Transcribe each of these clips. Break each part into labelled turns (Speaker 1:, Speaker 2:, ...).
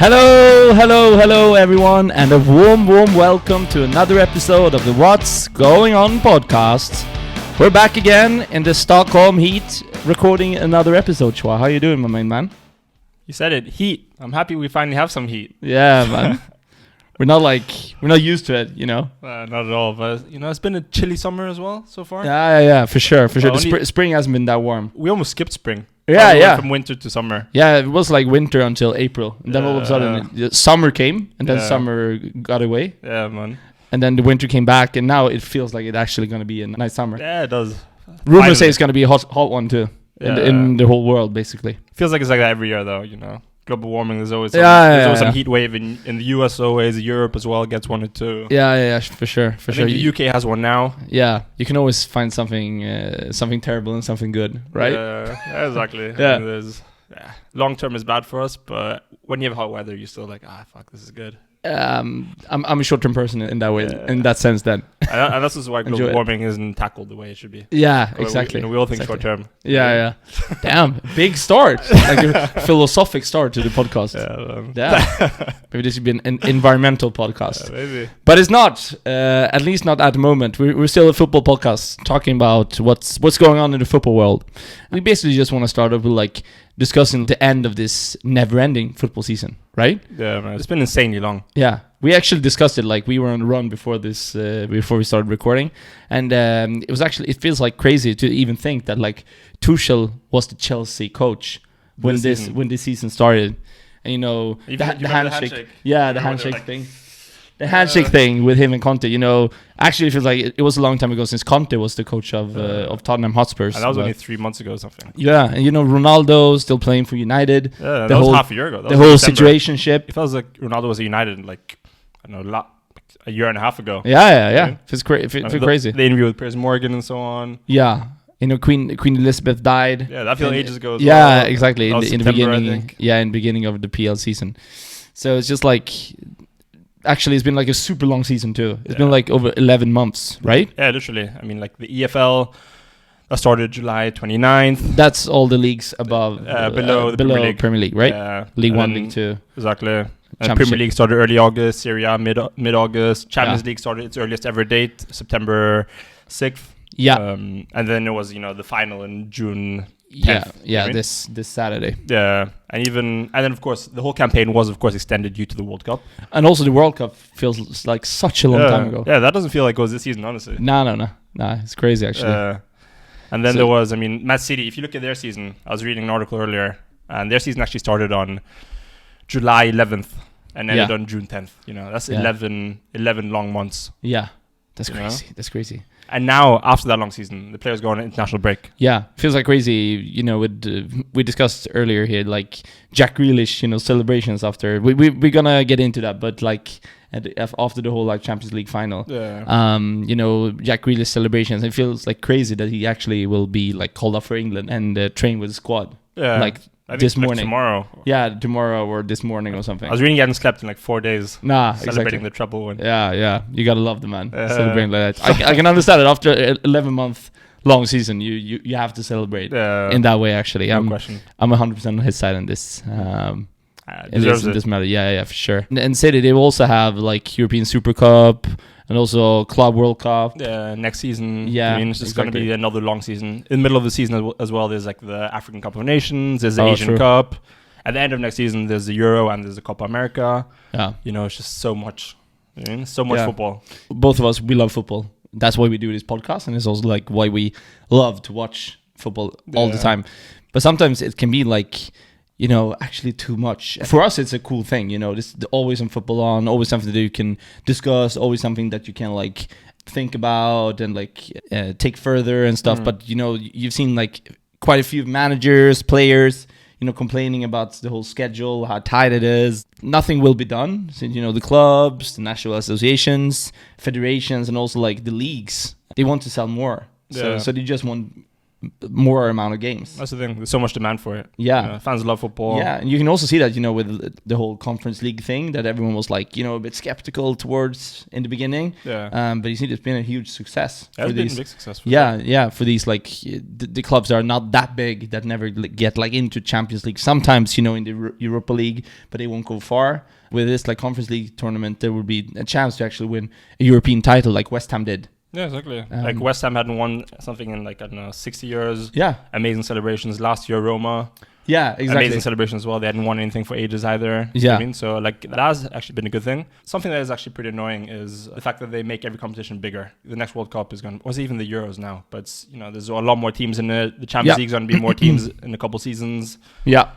Speaker 1: Hello everyone, and a warm welcome to another episode of the What's Going On podcast. We're back again in the Stockholm heat, recording another episode. Chua, how you doing, my main man?
Speaker 2: You said it, heat. I'm happy we finally have some heat.
Speaker 1: Yeah, man. we're not used to it, you know.
Speaker 2: Not at all, but it's been a chilly summer as well so far.
Speaker 1: Yeah, for sure. The spring hasn't been that warm.
Speaker 2: We almost skipped spring.
Speaker 1: Yeah.
Speaker 2: From winter to summer.
Speaker 1: Yeah, it was like winter until April. And then all of a sudden, summer came, and then summer got away.
Speaker 2: Yeah, man.
Speaker 1: And then the winter came back, and now it feels like it's actually going to be a nice summer.
Speaker 2: Yeah, it does.
Speaker 1: Rumors say it's going to be a hot one too, in the whole world, basically.
Speaker 2: Feels like it's like that every year, though, Global warming, there's always some heat wave in the US always. Europe as well gets one or two.
Speaker 1: Yeah, for sure.
Speaker 2: I think the UK has one now.
Speaker 1: Yeah, you can always find something terrible and something good, right?
Speaker 2: Yeah, exactly.
Speaker 1: Yeah.
Speaker 2: Long term is bad for us, but when you have hot weather, you're still like, fuck, this is good.
Speaker 1: I'm a short-term person in that way, in that sense. Then,
Speaker 2: and that's why global warming isn't tackled the way it should be.
Speaker 1: Yeah, exactly.
Speaker 2: We all think short-term.
Speaker 1: Yeah. Damn, big start, like a philosophic start to the podcast. Yeah. Maybe this should be an environmental podcast.
Speaker 2: Yeah, maybe.
Speaker 1: But it's not. At least not at the moment. We're still a football podcast talking about what's going on in the football world. We basically just want to start off with discussing the end of this never-ending football season, right?
Speaker 2: Yeah, man. It's been insanely long.
Speaker 1: Yeah, we actually discussed it. We were on the run before this, before we started recording, and it feels like crazy to even think that Tuchel was the Chelsea coach when this season started, and the handshake. Yeah, the handshake thing. The handshake thing with him and Conte, actually it feels like it was a long time ago since Conte was the coach of Tottenham Hotspurs.
Speaker 2: And that was only 3 months ago or something.
Speaker 1: Yeah, and
Speaker 2: Ronaldo
Speaker 1: still playing for United.
Speaker 2: Yeah, that was half a year ago.
Speaker 1: The whole situationship.
Speaker 2: It feels like Ronaldo was at United a year and a half ago.
Speaker 1: Yeah. It's crazy.
Speaker 2: The interview with Piers Morgan and so on.
Speaker 1: Yeah. Queen Elizabeth died.
Speaker 2: Yeah, that feels ages ago as well.
Speaker 1: Yeah, exactly. In the beginning.
Speaker 2: I think.
Speaker 1: Yeah, in the beginning of the PL season. So it's just actually, it's been a super long season too. It's been over 11 months, right?
Speaker 2: Yeah, literally. I mean, the EFL that started July 29th.
Speaker 1: That's all the leagues above,
Speaker 2: below the
Speaker 1: Premier League, right?
Speaker 2: Yeah.
Speaker 1: League 1, League 2.
Speaker 2: Exactly. And Premier League started early August, Serie A mid-August. Champions League started its earliest ever date, September 6th.
Speaker 1: Yeah.
Speaker 2: And then it was, the final in June 10th.
Speaker 1: Yeah, this Saturday.
Speaker 2: Yeah. And then of course the whole campaign was of course extended due to the World Cup.
Speaker 1: And also the World Cup feels like such a long time ago.
Speaker 2: Yeah, that doesn't feel like it was this season, honestly.
Speaker 1: No, it's crazy actually.
Speaker 2: And then there was, Man City, if you look at their season, I was reading an article earlier, and their season actually started on July 11th and ended on June 10th. That's 11 long months.
Speaker 1: Yeah. That's crazy. That's crazy.
Speaker 2: And now, after that long season, the players go on an international break.
Speaker 1: Yeah, feels like crazy. We discussed earlier here, Jack Grealish, celebrations after. We're gonna get into that, but after the whole Champions League final, Jack Grealish celebrations. It feels crazy that he actually will be called up for England and train with the squad.
Speaker 2: Yeah, I think
Speaker 1: this morning.
Speaker 2: Tomorrow.
Speaker 1: Yeah, tomorrow or this morning or something.
Speaker 2: I was reading he hadn't slept in 4 days.
Speaker 1: Celebrating
Speaker 2: the treble win.
Speaker 1: Yeah. You gotta love the man celebrating like that. I can understand it. After 11-month long season, you have to celebrate in that way. Actually,
Speaker 2: no question.
Speaker 1: I'm 100% on his side on this. In this matter, yeah, for sure. And City, they will also have European Super Cup and also Club World Cup.
Speaker 2: Next season.
Speaker 1: Yeah,
Speaker 2: it's just going to be another long season. In the middle of the season as well, there's the African Cup of Nations, there's the Asian Cup. At the end of next season, there's the Euro and there's the Copa America.
Speaker 1: Yeah,
Speaker 2: it's just so much. So much football.
Speaker 1: Both of us, we love football. That's why we do this podcast, and it's also why we love to watch football all the time. But sometimes it can be actually too much. For us, it's a cool thing, this always some football on, always something that you can discuss, always something that you can think about and take further and stuff. But you've seen quite a few managers, players, complaining about the whole schedule, how tight it is. Nothing will be done since the clubs, the national associations, federations, and also the leagues. They want to sell more, so they just want more amount of games.
Speaker 2: That's the thing. There's so much demand for it.
Speaker 1: Yeah.
Speaker 2: Fans love football.
Speaker 1: Yeah, and you can also see that, with the whole Conference League thing, that everyone was like, a bit skeptical towards in the beginning.
Speaker 2: Yeah.
Speaker 1: But you see, it's been a huge success.
Speaker 2: It's been a big success.
Speaker 1: For these like the clubs that are not that big, that never get like into Champions League. Sometimes, in the Europa League, but they won't go far. With this like Conference League tournament, there will be a chance to actually win a European title, like West Ham did.
Speaker 2: Yeah, exactly. Like West Ham hadn't won something in 60 years.
Speaker 1: Yeah.
Speaker 2: Amazing celebrations. Last year, Roma.
Speaker 1: Yeah, exactly.
Speaker 2: Amazing celebrations as well. They hadn't won anything for ages either.
Speaker 1: Yeah.
Speaker 2: So that has actually been a good thing. Something that is actually pretty annoying is the fact that they make every competition bigger. The next World Cup is or even the Euros now. But there's a lot more teams in it. The Champions League's going to be more teams in a couple seasons.
Speaker 1: Yeah.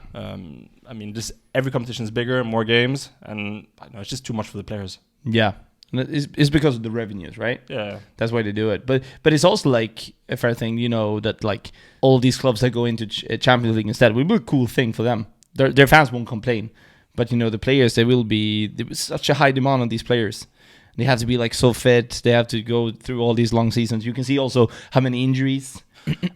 Speaker 2: Just every competition is bigger, more games, and it's just too much for the players.
Speaker 1: Yeah. It's because of the revenues, right?
Speaker 2: Yeah.
Speaker 1: That's why they do it. But it's also like a fair thing, that like all these clubs that go into Champions League instead will be a cool thing for them. Their fans won't complain. But, the players, there was such a high demand on these players. They have to be like so fit. They have to go through all these long seasons. You can see also how many injuries.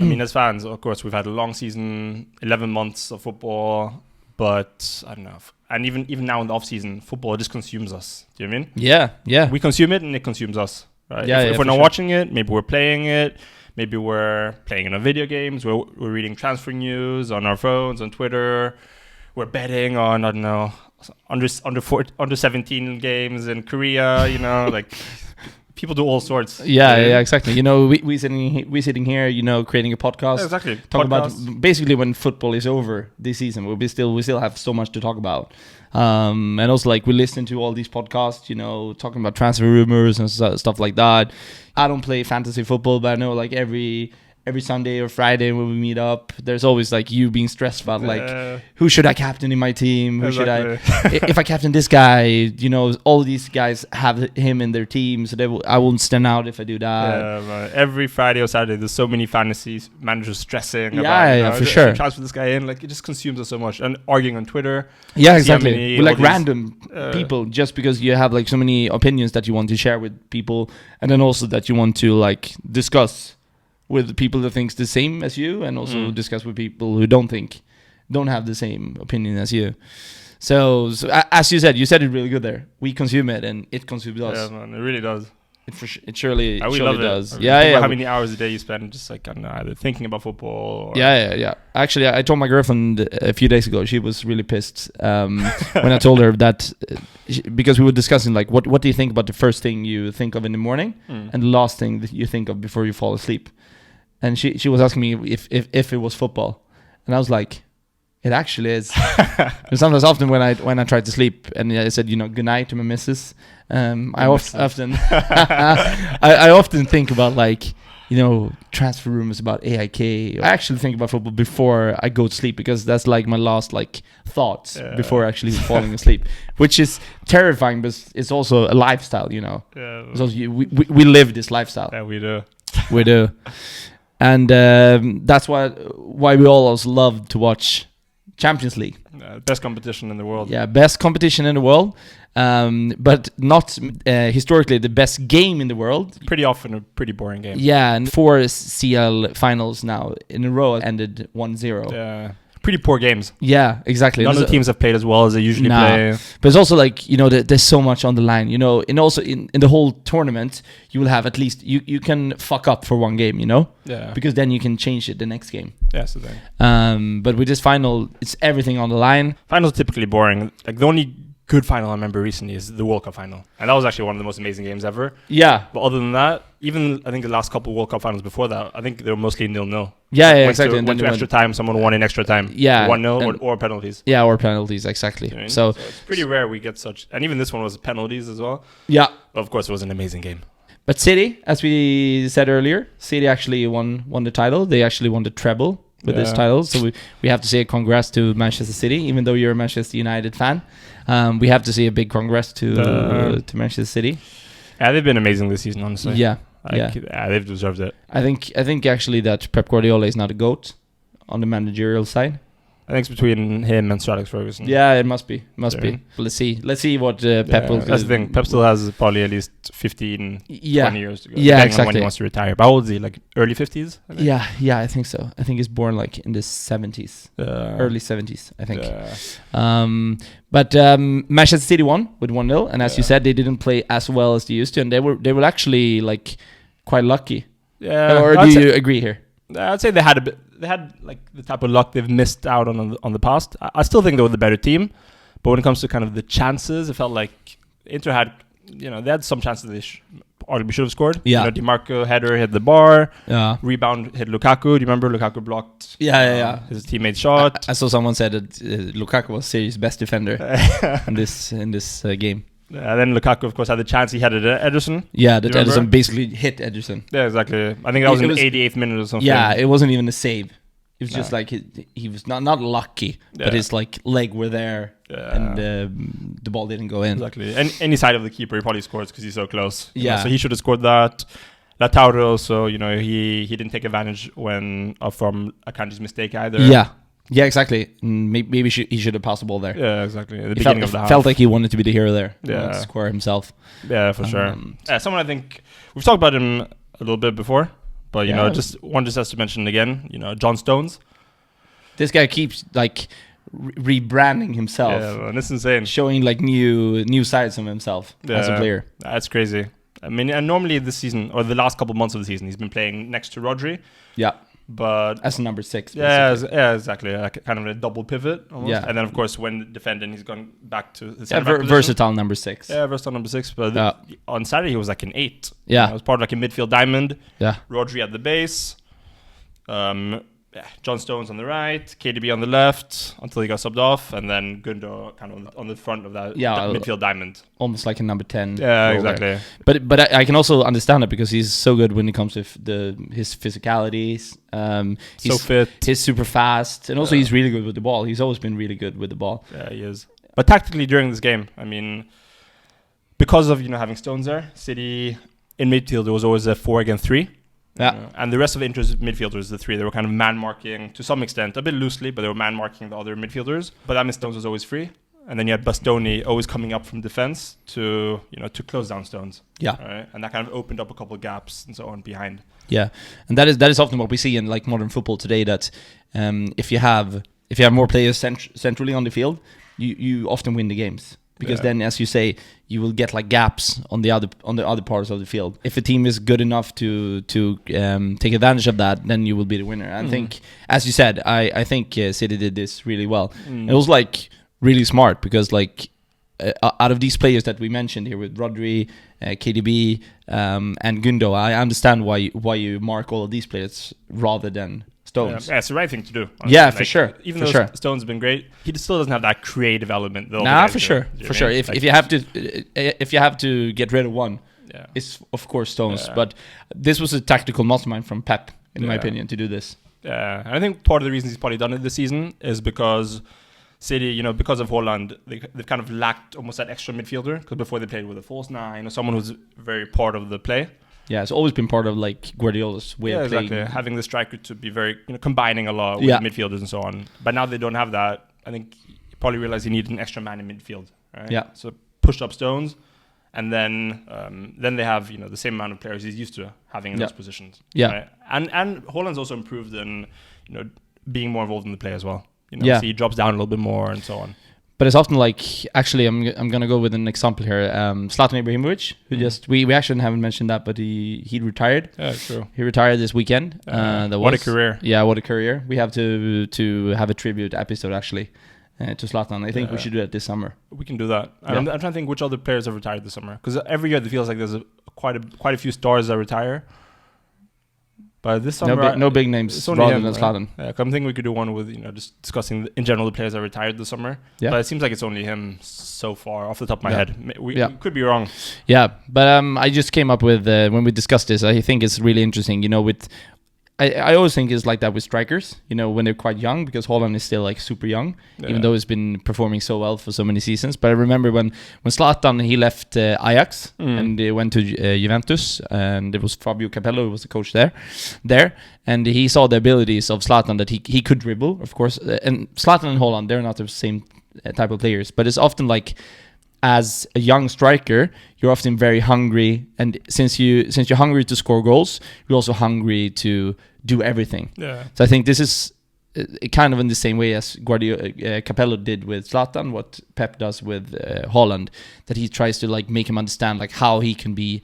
Speaker 2: As fans, of course, we've had a long season, 11 months of football. But I don't know. And even now in the off season, football just consumes us. Do you know what I mean?
Speaker 1: Yeah, yeah.
Speaker 2: We consume it and it consumes us. Right?
Speaker 1: Yeah,
Speaker 2: if we're not watching it, maybe we're playing it. Maybe we're playing in our video games. We're reading transfer news on our phones, on Twitter. We're betting on, I don't know, under 17 games in Korea. Like people do all sorts.
Speaker 1: Yeah, exactly. We sitting here, creating a podcast.
Speaker 2: Yeah, exactly.
Speaker 1: Talking about basically when football is over this season, we still have so much to talk about. And also like we listen to all these podcasts, talking about transfer rumors and stuff like that. I don't play fantasy football, but I know like every Sunday or Friday when we meet up, there's always like you being stressed about like who should I captain in my team? Who should I? If I captain this guy, all these guys have him in their team, so I won't stand out if I do that.
Speaker 2: Yeah, every Friday or Saturday, there's so many fantasy managers stressing about
Speaker 1: for sure.
Speaker 2: Transfer this guy in, like it just consumes us so much, and arguing on Twitter.
Speaker 1: Yeah, exactly. With like random people, just because you have like so many opinions that you want to share with people, and then also that you want to like discuss with people that thinks the same as you, and also discuss with people who don't have the same opinion as you. So as you said it really good there. We consume it and it consumes us.
Speaker 2: Yeah, man, it really does.
Speaker 1: It surely does.
Speaker 2: How many hours a day you spend just like either thinking about football? Or
Speaker 1: Yeah. Actually, I told my girlfriend a few days ago. She was really pissed when I told her that because we were discussing like what do you think about the first thing you think of in the morning and the last thing that you think of before you fall asleep. And she was asking me if it was football, and I was like, it actually is. And sometimes often when I try to sleep and I said good night to my missus, I often I often think about like transfer rumors about AIK. I actually think about football before I go to sleep because that's like my last like thoughts before actually falling asleep, which is terrifying, but it's also a lifestyle.
Speaker 2: Yeah.
Speaker 1: So we live this lifestyle.
Speaker 2: Yeah, we do.
Speaker 1: We do. And that's why we all also love to watch Champions League.
Speaker 2: Best competition in the world.
Speaker 1: Yeah, best competition in the world. But not historically the best game in the world.
Speaker 2: Pretty often a pretty boring game.
Speaker 1: Yeah, and 4 CL finals now in a row ended 1-0.
Speaker 2: Yeah. Pretty poor games.
Speaker 1: Yeah, exactly.
Speaker 2: None of the teams have played as well as they usually play.
Speaker 1: But it's also like, there's so much on the line, and also in the whole tournament, you will have at least, you can fuck up for one game,
Speaker 2: Yeah.
Speaker 1: Because then you can change it the next game.
Speaker 2: Yeah, that's the thing.
Speaker 1: But with this final, it's everything on the line.
Speaker 2: Finals are typically boring. Like the only good final I remember recently is the World Cup final. And that was actually one of the most amazing games ever.
Speaker 1: Yeah.
Speaker 2: But other than that, even I think the last couple of World Cup finals before that, I think they were mostly 0-0.
Speaker 1: Yeah, exactly.
Speaker 2: Went to extra time, someone won in extra time.
Speaker 1: Yeah.
Speaker 2: 1-0 or penalties.
Speaker 1: Yeah, or penalties, exactly.
Speaker 2: You know what I mean?
Speaker 1: So
Speaker 2: it's pretty rare we get such. And even this one was penalties as well.
Speaker 1: Yeah.
Speaker 2: But of course, it was an amazing game.
Speaker 1: But City, as we said earlier, City actually won the title. They actually won the treble with this title. So we have to say a congrats to Manchester City, even though you're a Manchester United fan. We have to say a big congrats to Manchester City.
Speaker 2: Yeah, they've been amazing this season, honestly.
Speaker 1: Yeah.
Speaker 2: They've deserved it.
Speaker 1: I think actually that Pep Guardiola is not a GOAT on the managerial side.
Speaker 2: I think it's between him and Sir Alex Ferguson.
Speaker 1: Yeah, it must be. Be. Let's see what Pep will do.
Speaker 2: That's the thing. Pep still has probably at least 15, 20 years to go.
Speaker 1: Yeah,
Speaker 2: exactly. On when he wants to retire. But how old is he? Like early 50s?
Speaker 1: Yeah, I think so. I think he's born like in the 70s. Early 70s, I think. But Manchester City won with 1-0. And as you said, they didn't play as well as they used to. And they were actually like quite lucky.
Speaker 2: Yeah.
Speaker 1: Or do you agree here?
Speaker 2: I'd say they had a bit. They had like the type of luck they've missed out on the past. I still think they were the better team, but when it comes to kind of the chances, it felt like Inter had, they had some chances they arguably should have scored.
Speaker 1: Yeah,
Speaker 2: Di Marco header hit the bar.
Speaker 1: Yeah,
Speaker 2: rebound hit Lukaku. Do you remember Lukaku blocked?
Speaker 1: Yeah.
Speaker 2: His teammate's shot.
Speaker 1: I saw someone said that Lukaku was Serie A's best defender in this game.
Speaker 2: Then Lukaku, of course, had the chance. He headed Ederson.
Speaker 1: Yeah, that Ederson basically hit Ederson.
Speaker 2: Yeah, exactly. I think that was in the 88th minute or something.
Speaker 1: Yeah, it wasn't even a save. It was just like he was not lucky, but his like leg were there, and the ball didn't go in.
Speaker 2: Exactly. And any side of the keeper, he probably scores because he's so close.
Speaker 1: Yeah.
Speaker 2: So he should have scored that. Lautaro also, he didn't take advantage from Akanji's mistake either.
Speaker 1: Yeah, exactly. Maybe he should have passed the ball there.
Speaker 2: Yeah, exactly. At the beginning of the half.
Speaker 1: Felt like he wanted to be the hero there.
Speaker 2: Yeah.
Speaker 1: Score himself.
Speaker 2: Yeah, for sure. Someone I think we've talked about him a little bit before, but just has to mention again. John Stones. This
Speaker 1: guy keeps like rebranding himself.
Speaker 2: Yeah, man, it's insane.
Speaker 1: Showing like new sides of himself as a player.
Speaker 2: That's crazy. I mean, and normally this season or the last couple months of the season, he's been playing next to Rodri.
Speaker 1: Yeah.
Speaker 2: But
Speaker 1: as a number 6,
Speaker 2: basically. Yeah, exactly. Like kind of a double pivot almost.
Speaker 1: Yeah.
Speaker 2: And then of course when defending, he's gone back to the
Speaker 1: versatile number 6.
Speaker 2: Yeah, versatile number 6. But on Saturday he was like an 8.
Speaker 1: Yeah,
Speaker 2: it was part of like a midfield diamond.
Speaker 1: Yeah,
Speaker 2: Rodri at the base. John Stones on the right, KDB on the left until he got subbed off, and then Gundo kind of on the front of that midfield diamond,
Speaker 1: almost like a number 10.
Speaker 2: Yeah, exactly.
Speaker 1: But I can also understand it because he's so good when it comes to his physicalities. He's
Speaker 2: so fit.
Speaker 1: He's super fast, and also he's really good with the ball. He's always been really good with the ball.
Speaker 2: Yeah, he is. But tactically during this game, I mean, because of having Stones there, City in midfield there was always a 4 against 3.
Speaker 1: Yeah,
Speaker 2: and the rest of the Inter's midfielders, the 3, they were kind of man marking to some extent, a bit loosely, but they were man marking the other midfielders. But that means Stones was always free, and then you had Bastoni always coming up from defense to close down Stones.
Speaker 1: Yeah,
Speaker 2: right? And that kind of opened up a couple of gaps and so on behind.
Speaker 1: Yeah, and that is often what we see in like modern football today. That if you have more players centrally on the field, you often win the games. Because then, as you say, you will get like gaps on the other parts of the field. If a team is good enough to take advantage of that, then you will be the winner. I think, as you said, I think City did this really well. It was like really smart because like out of these players that we mentioned here with Rodri, KDB, and Gundo, I understand why you mark all of these players rather than Stones.
Speaker 2: Yeah, it's the right thing to do.
Speaker 1: Honestly. Yeah, for sure.
Speaker 2: Even though Stones has been great, he still doesn't have that creative element.
Speaker 1: For sure. If you have to get rid of one, it's of course Stones. Yeah. But this was a tactical mastermind from Pep, in my opinion, to do this.
Speaker 2: Yeah, and I think part of the reason he's probably done it this season is because City, because of Haaland, they've kind of lacked almost that extra midfielder. Because before they played with a false 9 or someone who's very part of the play.
Speaker 1: Yeah, it's always been part of like Guardiola's way of playing.
Speaker 2: Exactly. Having the striker to be very combining a lot with midfielders and so on. But now they don't have that. I think you probably realize you need an extra man in midfield. Right?
Speaker 1: Yeah.
Speaker 2: So pushed up Stones, and then they have the same amount of players he's used to having in those positions.
Speaker 1: Yeah.
Speaker 2: Right? And Haaland's also improved in being more involved in the play as well. So he drops down a little bit more and so on.
Speaker 1: But it's often like, actually, I'm gonna go with an example here. Zlatan Ibrahimovic, who we actually haven't mentioned that, but he retired.
Speaker 2: Yeah, true.
Speaker 1: He retired this weekend.
Speaker 2: What a career!
Speaker 1: Yeah, what a career. We have to have a tribute episode actually to Zlatan. I think we should do it this summer.
Speaker 2: We can do that. I'm trying to think which other players have retired this summer, because every year it feels like there's quite a few stars that retire. But this summer,
Speaker 1: no big names rather than Zlatan.
Speaker 2: Yeah, I'm thinking we could do one with just discussing in general the players that retired this summer. Yeah. But it seems like it's only him so far off the top of my head. We could be wrong.
Speaker 1: Yeah, but I just came up with when we discussed this. I think it's really interesting. I always think it's like that with strikers, when they're quite young, because Haaland is still like super young, even though he's been performing so well for so many seasons. But I remember when Zlatan, he left Ajax and he went to Juventus, and it was Fabio Capello who was the coach there, and he saw the abilities of Zlatan, that he could dribble, of course. And Zlatan and Haaland, they're not the same type of players, but it's often like, as a young striker, you're often very hungry, and since you're hungry to score goals, you're also hungry to do everything.
Speaker 2: Yeah.
Speaker 1: So I think this is kind of in the same way as Capello did with Zlatan, what Pep does with Haaland, that he tries to like make him understand like how he can be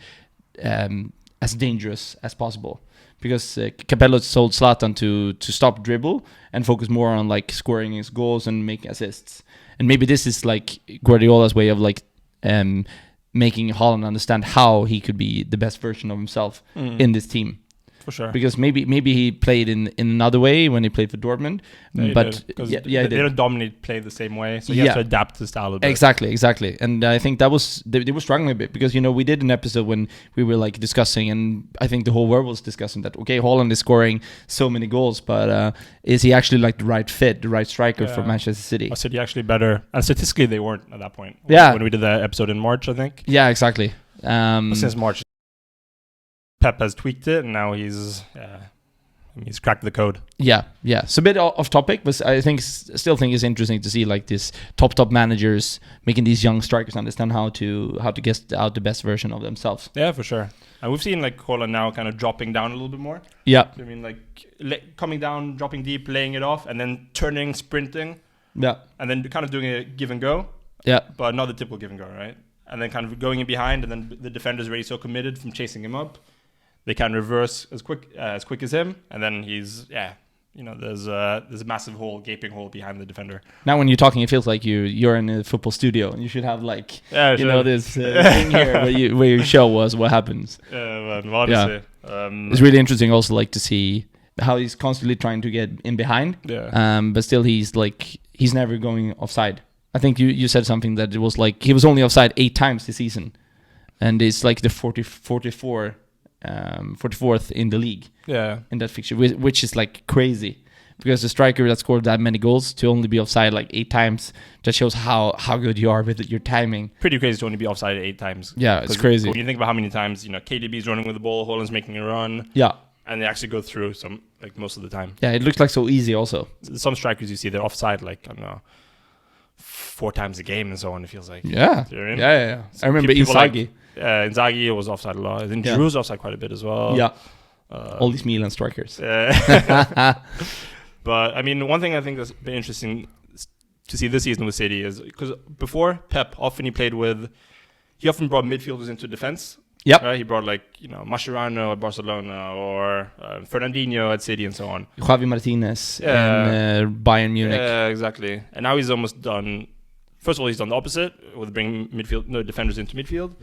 Speaker 1: as dangerous as possible. Because Capello told Zlatan to stop dribble and focus more on like scoring his goals and making assists. And maybe this is like Guardiola's way of like making Haaland understand how he could be the best version of himself in this team.
Speaker 2: For sure.
Speaker 1: Because maybe he played in another way when he played for Dortmund, but
Speaker 2: they don't dominate play the same way, so you have to adapt the style a bit.
Speaker 1: Exactly. And I think that was they were struggling a bit, because we did an episode when we were like discussing, and I think the whole world was discussing that. Okay, Haaland is scoring so many goals, but is he actually like the right fit, the right striker for Manchester City?
Speaker 2: Are City actually better? And statistically, they weren't at that point. When we did that episode in March, I think.
Speaker 1: Yeah, exactly.
Speaker 2: Since March, Pep has tweaked it, and now he's cracked the code.
Speaker 1: Yeah. It's a bit off topic, but I still think it's interesting to see like this top managers making these young strikers understand how to get out the best version of themselves.
Speaker 2: Yeah, for sure. And we've seen like Haaland now kind of dropping down a little bit more.
Speaker 1: Yeah.
Speaker 2: I mean, like coming down, dropping deep, laying it off, and then turning, sprinting.
Speaker 1: Yeah.
Speaker 2: And then kind of doing a give and go.
Speaker 1: Yeah.
Speaker 2: But not the typical give and go, right? And then kind of going in behind, and then the defender's already so committed from chasing him up. They can reverse as quick as him, and then he's there's a massive gaping hole behind the defender.
Speaker 1: Now when you're talking, it feels like you're in a football studio, and you should have like this thing here where you show us what happens.
Speaker 2: Honestly,
Speaker 1: it's really interesting also like to see how he's constantly trying to get in behind.
Speaker 2: Yeah.
Speaker 1: But still he's never going offside. I think you said something that it was like he was only offside 8 times this season, and it's like the 44th in the league.
Speaker 2: Yeah.
Speaker 1: In that fixture, which is like crazy, because the striker that scored that many goals to only be offside like 8 times, that shows how good you are with your timing.
Speaker 2: Pretty crazy to only be offside 8 times.
Speaker 1: Yeah, it's crazy.
Speaker 2: When you think about how many times KDB's running with the ball, Haaland's making a run.
Speaker 1: Yeah.
Speaker 2: And they actually go through most of the time.
Speaker 1: Yeah, it looks like so easy also.
Speaker 2: Some strikers you see, they're offside like, I don't know, 4 times a game and so on, it feels like.
Speaker 1: Yeah.
Speaker 2: You know what I mean?
Speaker 1: Yeah. I remember Inzaghi.
Speaker 2: Inzaghi was offside a lot. I think Giroud's offside quite a bit as well.
Speaker 1: Yeah. All these Milan strikers.
Speaker 2: But I mean, one thing I think that's been interesting to see this season with City is because before Pep, he often brought midfielders into defense.
Speaker 1: Yep.
Speaker 2: Right? He brought Mascherano at Barcelona or Fernandinho at City and so on.
Speaker 1: Javi Martinez in Bayern Munich.
Speaker 2: Yeah, exactly. And now he's almost done. First of all, he's done the opposite with bringing defenders into midfield.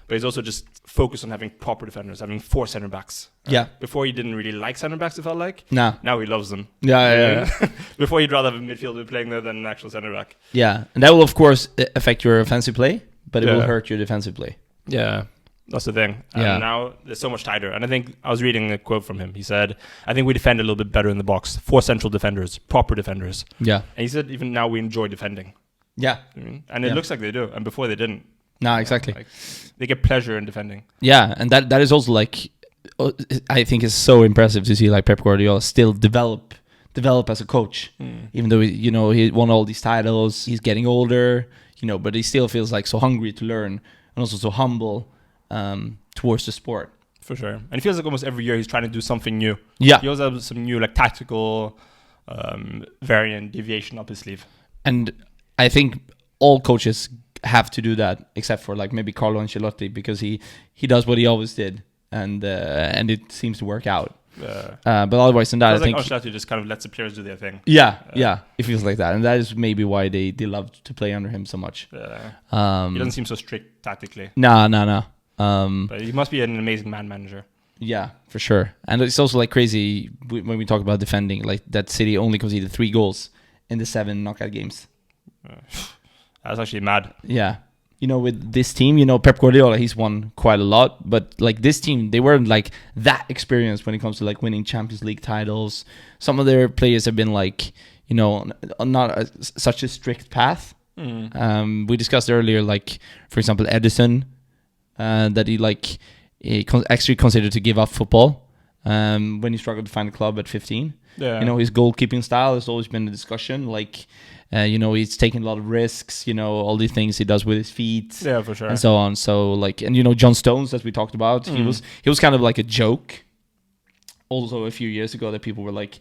Speaker 2: But he's also just focused on having proper defenders, having 4 center backs. Right?
Speaker 1: Yeah.
Speaker 2: Before he didn't really like center backs, it felt like.
Speaker 1: Nah.
Speaker 2: Now he loves them.
Speaker 1: Yeah.
Speaker 2: Before he'd rather have a midfielder playing there than an actual center back.
Speaker 1: Yeah, and that will of course affect your offensive play, but it will hurt your defensive play.
Speaker 2: Yeah. That's the thing. And now they're so much tighter. And I think I was reading a quote from him. He said, I think we defend a little bit better in the box. 4 central defenders, proper defenders.
Speaker 1: Yeah.
Speaker 2: And he said, even now we enjoy defending.
Speaker 1: Yeah.
Speaker 2: And it looks like they do. And before they didn't.
Speaker 1: No, exactly.
Speaker 2: They get pleasure in defending.
Speaker 1: Yeah. And that is also like, I think it's so impressive to see like Pep Guardiola still develop as a coach. Even though, he won all these titles, he's getting older, but he still feels like so hungry to learn and also so humble towards the sport.
Speaker 2: For sure. And it feels like almost every year he's trying to do something new.
Speaker 1: Yeah.
Speaker 2: He also has some new tactical variant, deviation up his sleeve.
Speaker 1: And I think all coaches have to do that, except for maybe Carlo Ancelotti, because he does what he always did, and it seems to work out. But otherwise than that, I think
Speaker 2: Ancelotti just kind of lets the players do their thing.
Speaker 1: Yeah, it feels like that, and that is maybe why they love to play under him so much.
Speaker 2: He doesn't seem so strict tactically.
Speaker 1: No.
Speaker 2: But he must be an amazing man manager. Yeah,
Speaker 1: for sure. And it's also crazy when we talk about defending, that City only conceded 3 goals in the 7 knockout games.
Speaker 2: That's actually mad.
Speaker 1: Yeah. with this team, Pep Guardiola, he's won quite a lot, but like this team, they weren't like that experienced when it comes to like winning Champions League titles. Some of their players have been like, not such a strict path. We discussed earlier, like for example, Edison, that he actually considered to give up football when he struggled to find a club at 15.
Speaker 2: Yeah.
Speaker 1: His goalkeeping style has always been a discussion. Like, he's taking a lot of risks. All these things he does with his feet.
Speaker 2: Yeah, for sure.
Speaker 1: And so on. So like, and John Stones, as we talked about, he was kind of like a joke. Also, a few years ago, that people were like,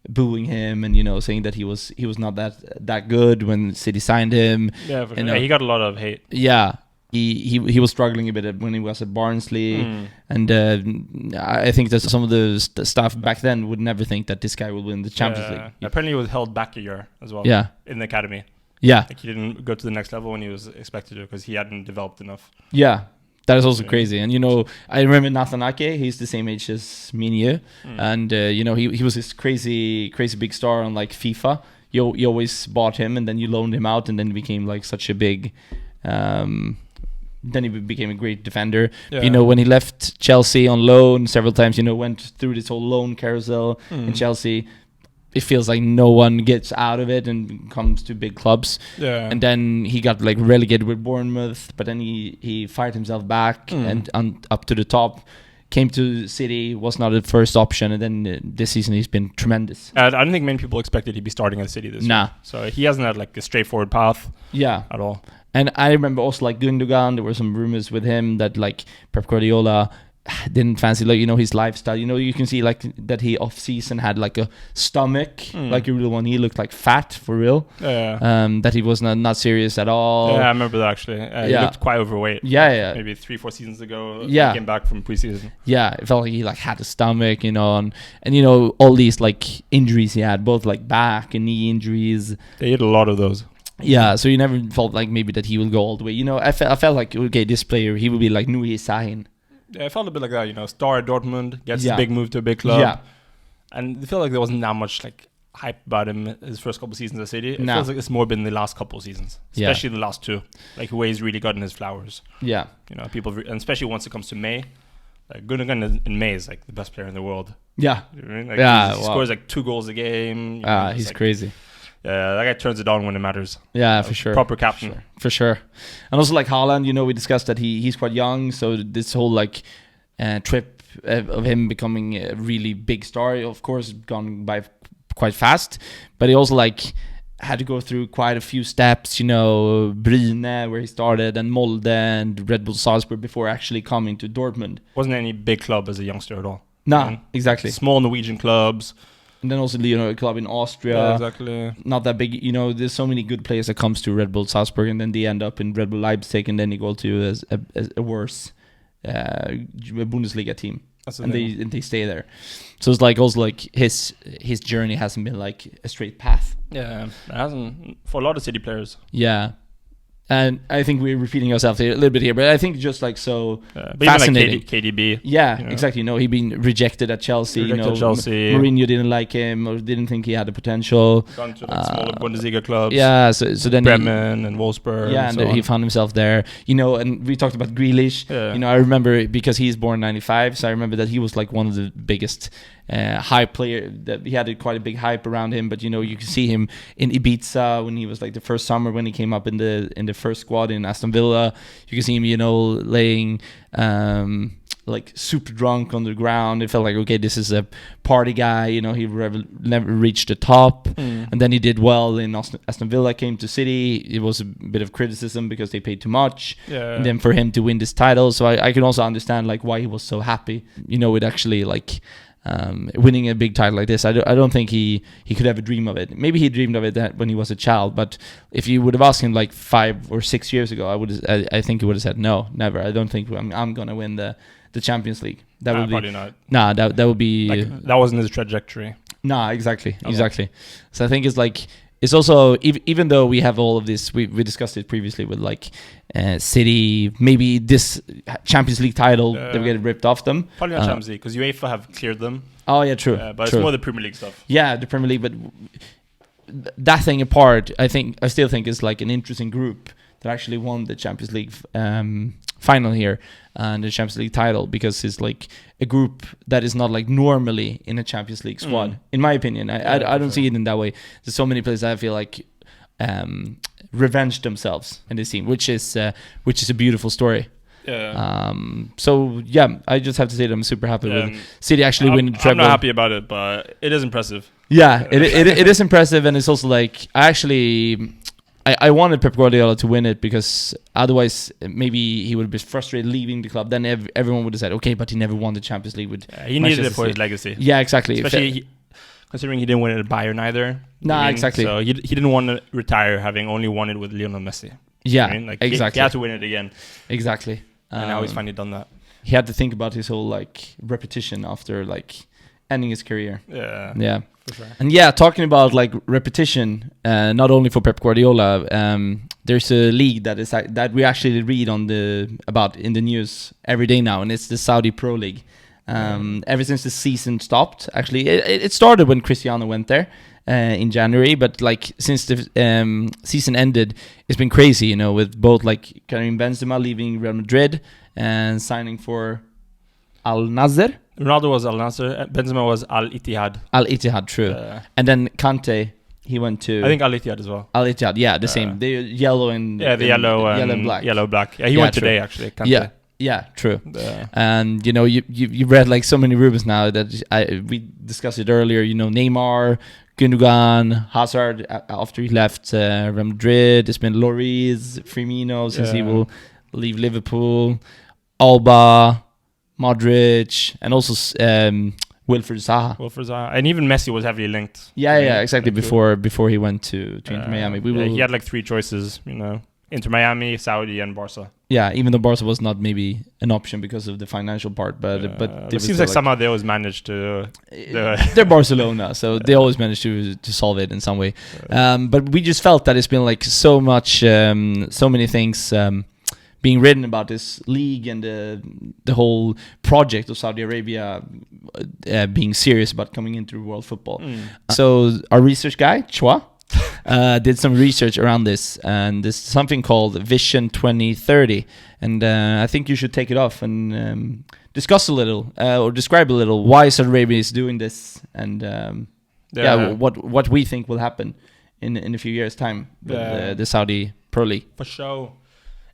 Speaker 1: booing him and saying that he was not that good when City signed him.
Speaker 2: Yeah, for sure. Yeah, he got a lot of hate.
Speaker 1: Yeah. He was struggling a bit when he was at Barnsley, and I think that some of the staff back then would never think that this guy will win the Champions League.
Speaker 2: Apparently, he was held back a year as well.
Speaker 1: Yeah,
Speaker 2: in the academy.
Speaker 1: Yeah,
Speaker 2: like he didn't go to the next level when he was expected to because he hadn't developed enough.
Speaker 1: Yeah, that is also crazy. And I remember Nathan Ake. He's the same age as me and you, and he was this crazy big star on like FIFA. You always bought him, and then you loaned him out, and then he became like such a big. Then he became a great defender. Yeah. When he left Chelsea on loan several times, went through this whole loan carousel in Chelsea. It feels like no one gets out of it and comes to big clubs. Yeah. And then he got like relegated with Bournemouth, but then he fired himself back and up to the top. Came to City, was not a first option, and then this season he's been tremendous.
Speaker 2: I don't think many people expected he'd be starting at City this year. So he hasn't had like a straightforward path. At all.
Speaker 1: And I remember also like Gundogan, there were some rumors with him that like Pep Guardiola didn't fancy like his lifestyle. You can see like that he off season had like a stomach, like a real one. He looked like fat for real. That he was not serious at all.
Speaker 2: Yeah, I remember that actually. He looked quite overweight.
Speaker 1: Yeah.
Speaker 2: Maybe 3-4 seasons ago. He came back from preseason.
Speaker 1: Yeah, it felt like he like had a stomach, and all these like injuries he had, both like back and knee injuries.
Speaker 2: They had a lot of those.
Speaker 1: Yeah, so you never felt like maybe that he will go all the way. I felt like, okay, this player, he will be like Nuri Sahin.
Speaker 2: Yeah, I felt a bit like that, star at Dortmund, gets a big move to a big club. Yeah. And I feel like there wasn't that much like hype about him his first couple of seasons at City. It feels like it's more been the last couple of seasons, especially the last two, like where he's really gotten his flowers. Yeah. People, and especially once it comes to May, like Gundogan in May is like the best player in the world. Yeah. You know what I mean? Like he scores like 2 goals a game.
Speaker 1: He's like, crazy.
Speaker 2: Yeah, that guy turns it on when it matters.
Speaker 1: Yeah, for sure.
Speaker 2: Proper captain.
Speaker 1: For sure. And also like Haaland, we discussed that he's quite young, so this whole like trip of him becoming a really big star, of course, gone by quite fast. But he also like had to go through quite a few steps, Brune, where he started, and Molde and Red Bull Salzburg before actually coming to Dortmund.
Speaker 2: Wasn't any big club as a youngster at all.
Speaker 1: No, exactly.
Speaker 2: Small Norwegian clubs.
Speaker 1: And then also, a club in Austria.
Speaker 2: Yeah, exactly.
Speaker 1: Not that big. There's so many good players that comes to Red Bull Salzburg, and then they end up in Red Bull Leipzig, and then they go to a worse Bundesliga team. And they stay there. So it's like also like his journey hasn't been like a straight path.
Speaker 2: Yeah, it hasn't for a lot of City players.
Speaker 1: Yeah. And I think we're repeating ourselves a little bit here, but I think just like so
Speaker 2: fascinating. Even like KDB.
Speaker 1: Yeah, exactly. He'd been rejected at Chelsea.
Speaker 2: Chelsea.
Speaker 1: Mourinho didn't like him or didn't think he had the potential.
Speaker 2: Gone to like smaller Bundesliga clubs.
Speaker 1: Yeah, so then
Speaker 2: Bremen and Wolfsburg.
Speaker 1: Yeah, and he found himself there. And we talked about Grealish. Yeah. I remember because he's born 95, so I remember that he was like one of the biggest hype player. That he had quite a big hype around him. But you can see him in Ibiza when he was like the first summer when he came up in the first squad in Aston Villa. You can see him, laying like super drunk on the ground. It felt like, okay, this is a party guy. He never reached the top, and then he did well in Aston Villa. Came to City. It was a bit of criticism because they paid too much. Yeah. And then for him to win this title, so I can also understand like why he was so happy. With actually like. Winning a big title like this, I don't think he could ever dream of it. Maybe he dreamed of it when he was a child, but if you would have asked him like 5 or 6 years ago, I think he would have said no, never. I don't think I'm gonna win the Champions League. That would
Speaker 2: probably not.
Speaker 1: Nah, that would be
Speaker 2: like, that wasn't his trajectory.
Speaker 1: Nah, exactly. So I think it's like. It's also, even though we have all of this, we discussed it previously with like City, maybe this Champions League title, they will get ripped off them.
Speaker 2: Probably not Champions League, because UEFA have cleared them.
Speaker 1: Oh, yeah, true.
Speaker 2: But
Speaker 1: true.
Speaker 2: It's more the Premier League stuff.
Speaker 1: Yeah, the Premier League, but that thing apart, I still think is like an interesting group that actually won the Champions League final here and the Champions League title, because it's like a group that is not like normally in a Champions League squad, in my opinion. I don't see it in that way. There's so many players that I feel like revenge themselves in this team, which is a beautiful story.
Speaker 2: Yeah.
Speaker 1: So yeah, I just have to say that I'm super happy with City actually winning the treble.
Speaker 2: I'm not happy about it, but it is impressive.
Speaker 1: Yeah, it is impressive, and it's also like I wanted Pep Guardiola to win it, because otherwise maybe he would be frustrated leaving the club. Then everyone would have said, okay, but he never won the Champions League with
Speaker 2: he needed it for his legacy.
Speaker 1: Yeah, exactly.
Speaker 2: Especially considering he didn't win it at Bayern either.
Speaker 1: Nah, exactly.
Speaker 2: So he didn't want to retire having only won it with Lionel Messi.
Speaker 1: Yeah,
Speaker 2: like
Speaker 1: exactly.
Speaker 2: He had to win it again.
Speaker 1: Exactly.
Speaker 2: And now he's finally done that.
Speaker 1: He had to think about his whole like repetition after like ending his career. Yeah.
Speaker 2: For sure.
Speaker 1: And yeah, talking about like repetition, not only for Pep Guardiola, there's a league that we actually read about in the news every day now, and it's the Saudi Pro League. Ever since the season stopped, actually, it started when Cristiano went there in January, but like since the season ended, it's been crazy, you know, with both like Karim Benzema leaving Real Madrid and signing for Al Nassr.
Speaker 2: Ronaldo was Al Nassr, Benzema was Al Ittihad.
Speaker 1: Al Ittihad, true. And then Kante, he went to...
Speaker 2: I think Al Ittihad as well.
Speaker 1: Al Ittihad, yeah, the same. The yellow and...
Speaker 2: Yeah, the yellow and black. Yellow, black. Yeah, he went today, actually, Kante.
Speaker 1: Yeah, true. And, you know, you read like so many rumors now that we discussed it earlier, you know, Neymar, Gundogan, Hazard after he left Real Madrid. There's been Lloris, Firmino since he will leave Liverpool, Alba, Modric, and also Wilfried Zaha.
Speaker 2: And even Messi was heavily linked.
Speaker 1: Yeah, exactly. Before he went to Inter Miami,
Speaker 2: he had like 3 choices, you know, Inter Miami, Saudi, and Barca.
Speaker 1: Yeah, even though Barca was not maybe an option because of the financial part, but
Speaker 2: it seems like somehow they always managed to.
Speaker 1: They're Barcelona, so they always managed to solve it in some way. But we just felt that it's been like so many things being written about this league and the whole project of Saudi Arabia being serious about coming into world football. So our research guy, Chua, did some research around this, and there's something called Vision 2030, and I think you should take it off and discuss a little or describe a little why Saudi Arabia is doing this, and what we think will happen in a few years' time with the Saudi Pro League.
Speaker 2: For sure.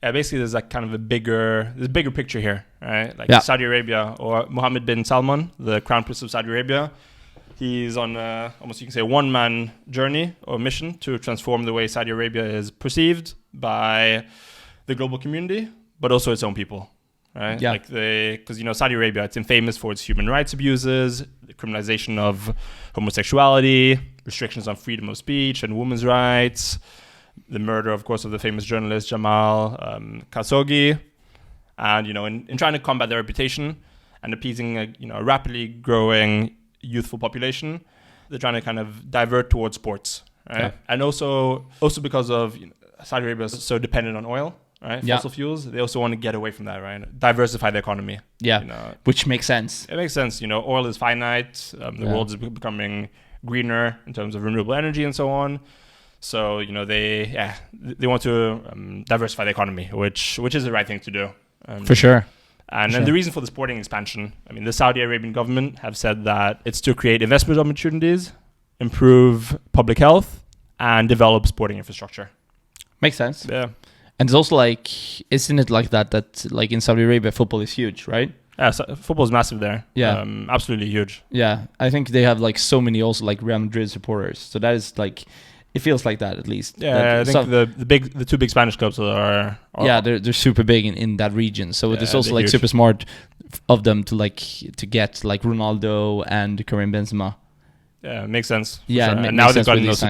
Speaker 2: Yeah, basically there's like kind of a bigger picture here, right? Like Saudi Arabia, or Mohammed bin Salman, the Crown Prince of Saudi Arabia. He's on almost, you can say, one-man journey or mission to transform the way Saudi Arabia is perceived by the global community, but also its own people, right?
Speaker 1: Yeah.
Speaker 2: Because, you know, Saudi Arabia, it's infamous for its human rights abuses, the criminalization of homosexuality, restrictions on freedom of speech and women's rights, the murder, of course, of the famous journalist Jamal Khashoggi, and, you know, in trying to combat their reputation and appeasing a rapidly growing youthful population, they're trying to kind of divert towards sports, right? Yeah. And also because of Saudi Arabia is so dependent on oil, right? Fossil fuels, they also want to get away from that, right? Diversify the economy.
Speaker 1: Yeah,
Speaker 2: you know,
Speaker 1: which makes sense.
Speaker 2: It makes sense. You know, oil is finite. The world is becoming greener in terms of renewable energy and so on. So, you know, they want to diversify the economy, which is the right thing to do.
Speaker 1: For sure.
Speaker 2: And then the reason for the sporting expansion, I mean, the Saudi Arabian government have said that it's to create investment opportunities, improve public health, and develop sporting infrastructure.
Speaker 1: Makes sense.
Speaker 2: Yeah.
Speaker 1: And it's also like, isn't it like that like in Saudi Arabia, football is huge, right?
Speaker 2: Yeah, so football is massive there. Yeah. Absolutely huge.
Speaker 1: Yeah. I think they have like so many also like Real Madrid supporters. So that is like... It feels like that, at least.
Speaker 2: Yeah, I think the 2 big Spanish clubs are
Speaker 1: they're super big in that region. So it's also like huge. Super smart of them to get like Ronaldo and Karim Benzema.
Speaker 2: Yeah, it makes sense.
Speaker 1: Yeah,
Speaker 2: sure. And now they've gotten those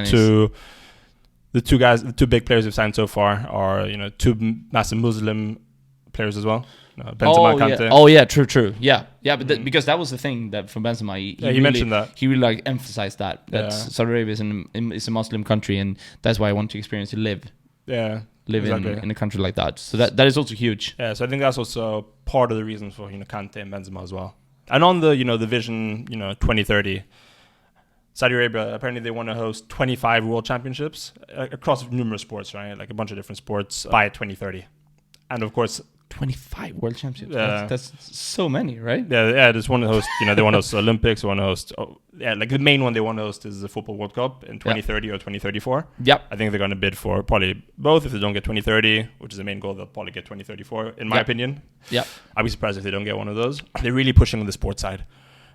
Speaker 2: the 2 big players who've signed so far are 2 massive Muslim players as well. Benzema, Kante.
Speaker 1: True. Yeah, but because that was the thing that for Benzema, he really
Speaker 2: mentioned that.
Speaker 1: He really like emphasized that Saudi Arabia is a Muslim country, and that's why I want to experience to live.
Speaker 2: Yeah,
Speaker 1: in a country like that. So that is also huge.
Speaker 2: Yeah, so I think that's also part of the reason for Kante and Benzema as well. And on the the vision 2030, Saudi Arabia, apparently they want to host 25 world championships across numerous sports, right? Like a bunch of different sports by 2030. And of course,
Speaker 1: 25 world championships. That's so many, right?
Speaker 2: Yeah. There's one to host. They want to host Olympics. They want to host. Like the main one they want to host is the Football World Cup in 2030 or 2034.
Speaker 1: Yep.
Speaker 2: I think they're going to bid for probably both. If they don't get 2030, which is the main goal, they'll probably get 2034. In my opinion.
Speaker 1: Yeah.
Speaker 2: I'd be surprised if they don't get one of those. They're really pushing on the sports side,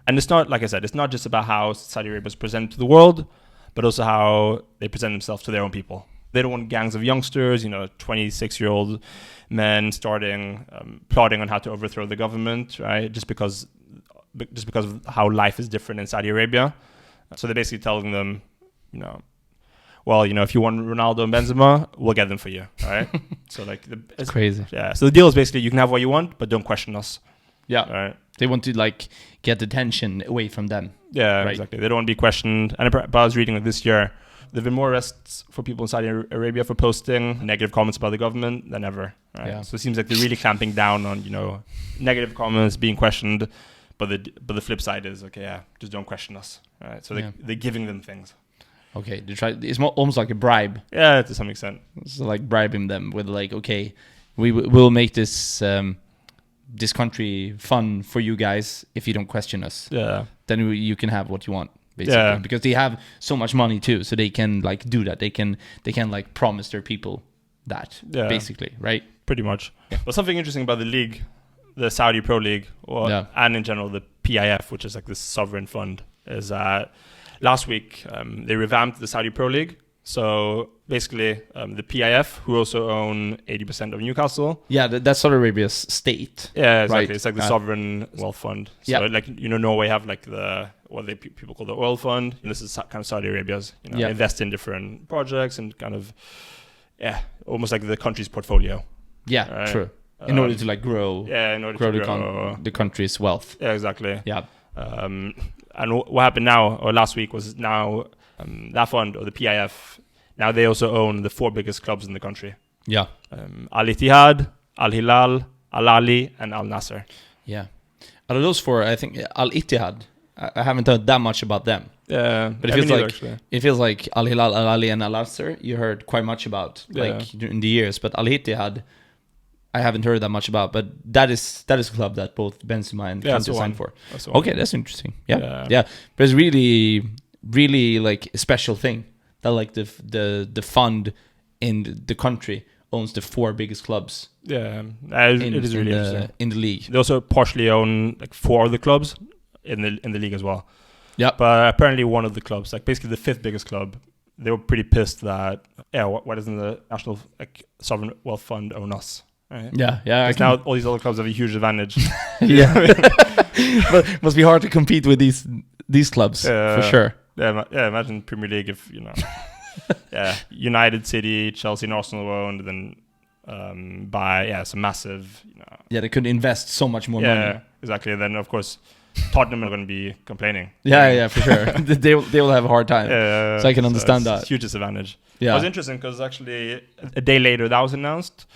Speaker 2: and it's not, like I said, it's not just about how Saudi Arabia is presented to the world, but also how they present themselves to their own people. They don't want gangs of youngsters, 26-year-old men starting plotting on how to overthrow the government, right? Just because of how life is different in Saudi Arabia. So they're basically telling them, if you want Ronaldo and Benzema, we'll get them for you, right? So it's
Speaker 1: crazy.
Speaker 2: Yeah. So the deal is basically you can have what you want, but don't question us.
Speaker 1: Yeah.
Speaker 2: Right.
Speaker 1: They want to get the tension away from them.
Speaker 2: Yeah,
Speaker 1: right?
Speaker 2: Exactly. They don't want to be questioned. And but I was reading this year, there have been more arrests for people in Saudi Arabia for posting negative comments about the government than ever. Right?
Speaker 1: Yeah.
Speaker 2: So it seems like they're really clamping down on negative comments being questioned, but the flip side is just don't question us. Right? So they're giving them things.
Speaker 1: Okay, they try. It's almost like a bribe.
Speaker 2: Yeah, to some extent.
Speaker 1: It's like bribing them with we'll make this this country fun for you guys if you don't question us.
Speaker 2: Yeah.
Speaker 1: Then you can have what you want. Basically, because they have so much money too, so they can do that. They can promise their people that, basically, right?
Speaker 2: Pretty much. Yeah. But something interesting about the league, the Saudi Pro League, and in general the PIF, which is like this sovereign fund, is last week they revamped the Saudi Pro League. So basically, the PIF, who also own 80% of Newcastle.
Speaker 1: Yeah, that's Saudi Arabia's state.
Speaker 2: Yeah, exactly.
Speaker 1: Right.
Speaker 2: It's like the sovereign wealth fund. So Norway have what people call the oil fund. And this is kind of Saudi Arabia's. Invest in different projects and kind of, almost like the country's portfolio.
Speaker 1: Yeah, right? True. In order to grow.
Speaker 2: Yeah, in order to grow
Speaker 1: the country's wealth.
Speaker 2: Yeah, exactly.
Speaker 1: Yeah.
Speaker 2: And what happened now, or last week, was now that fund, or the PIF, now they also own the 4 biggest clubs in the country.
Speaker 1: Yeah.
Speaker 2: Al Ittihad, Al Hilal, Al Ahly, and Al Nasser.
Speaker 1: Yeah. Out of those 4, I think Al Ittihad, I haven't heard that much about them.
Speaker 2: Yeah.
Speaker 1: But it feels like Al Hilal, Al Ahly, and Al Nasser you heard quite much about during the years. But Al Ittihad, I haven't heard that much about. But that is a club that both Benzema and Kante signed for. Okay, that's interesting. Yeah. But it's really, really a special thing that the fund in the country owns the 4 biggest clubs.
Speaker 2: Yeah, it is really interesting
Speaker 1: in the league.
Speaker 2: They also partially own 4 of the clubs in the league as well.
Speaker 1: Yeah,
Speaker 2: but apparently one of the clubs, basically the 5th biggest club, they were pretty pissed that why doesn't the national sovereign wealth fund own us? Right?
Speaker 1: Yeah.
Speaker 2: Because now all these other clubs have a huge advantage.
Speaker 1: Yeah, but it must be hard to compete with these clubs for sure.
Speaker 2: Yeah, imagine Premier League if United, City, Chelsea, and Arsenal were owned, then by some massive.
Speaker 1: Yeah, they could invest so much more money.
Speaker 2: Yeah, exactly. And then of course, Tottenham are going to be complaining.
Speaker 1: Yeah, for sure. they will have a hard time. So I can understand that.
Speaker 2: It's a huge disadvantage.
Speaker 1: Yeah,
Speaker 2: it was interesting because actually a day later that was announced.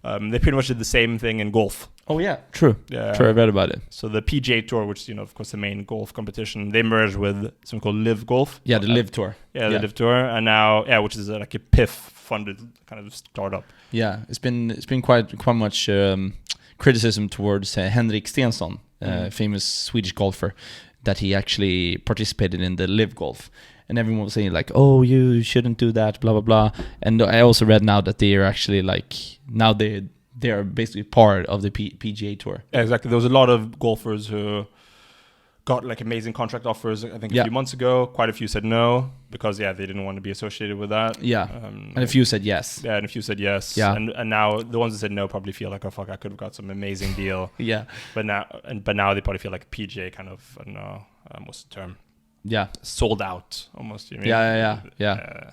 Speaker 2: They pretty much did the same thing in golf.
Speaker 1: Oh yeah, true.
Speaker 2: Yeah,
Speaker 1: true. I read about it.
Speaker 2: So the PGA Tour, which is of course the main golf competition, they merged with something called LIV Golf.
Speaker 1: Yeah, the LIV Tour.
Speaker 2: Yeah, the LIV Tour, and now which is like a PIF-funded kind of startup.
Speaker 1: Yeah, it's been quite much criticism towards Henrik Stenson, famous Swedish golfer, that he actually participated in the LIV Golf. And everyone was saying oh, you shouldn't do that, blah, blah, blah. And I also read now that they are actually now they are basically part of the PGA Tour.
Speaker 2: Yeah, exactly. There was a lot of golfers who got amazing contract offers, I think a few months ago. Quite a few said no because, they didn't want to be associated with that.
Speaker 1: Yeah. And a few said yes.
Speaker 2: Yeah, and a few said yes.
Speaker 1: Yeah.
Speaker 2: And now the ones that said no probably feel oh, fuck, I could have got some amazing deal.
Speaker 1: Yeah.
Speaker 2: But now they probably feel like PGA kind of, I don't know, what's the term?
Speaker 1: Yeah,
Speaker 2: sold out almost. You mean?
Speaker 1: Yeah.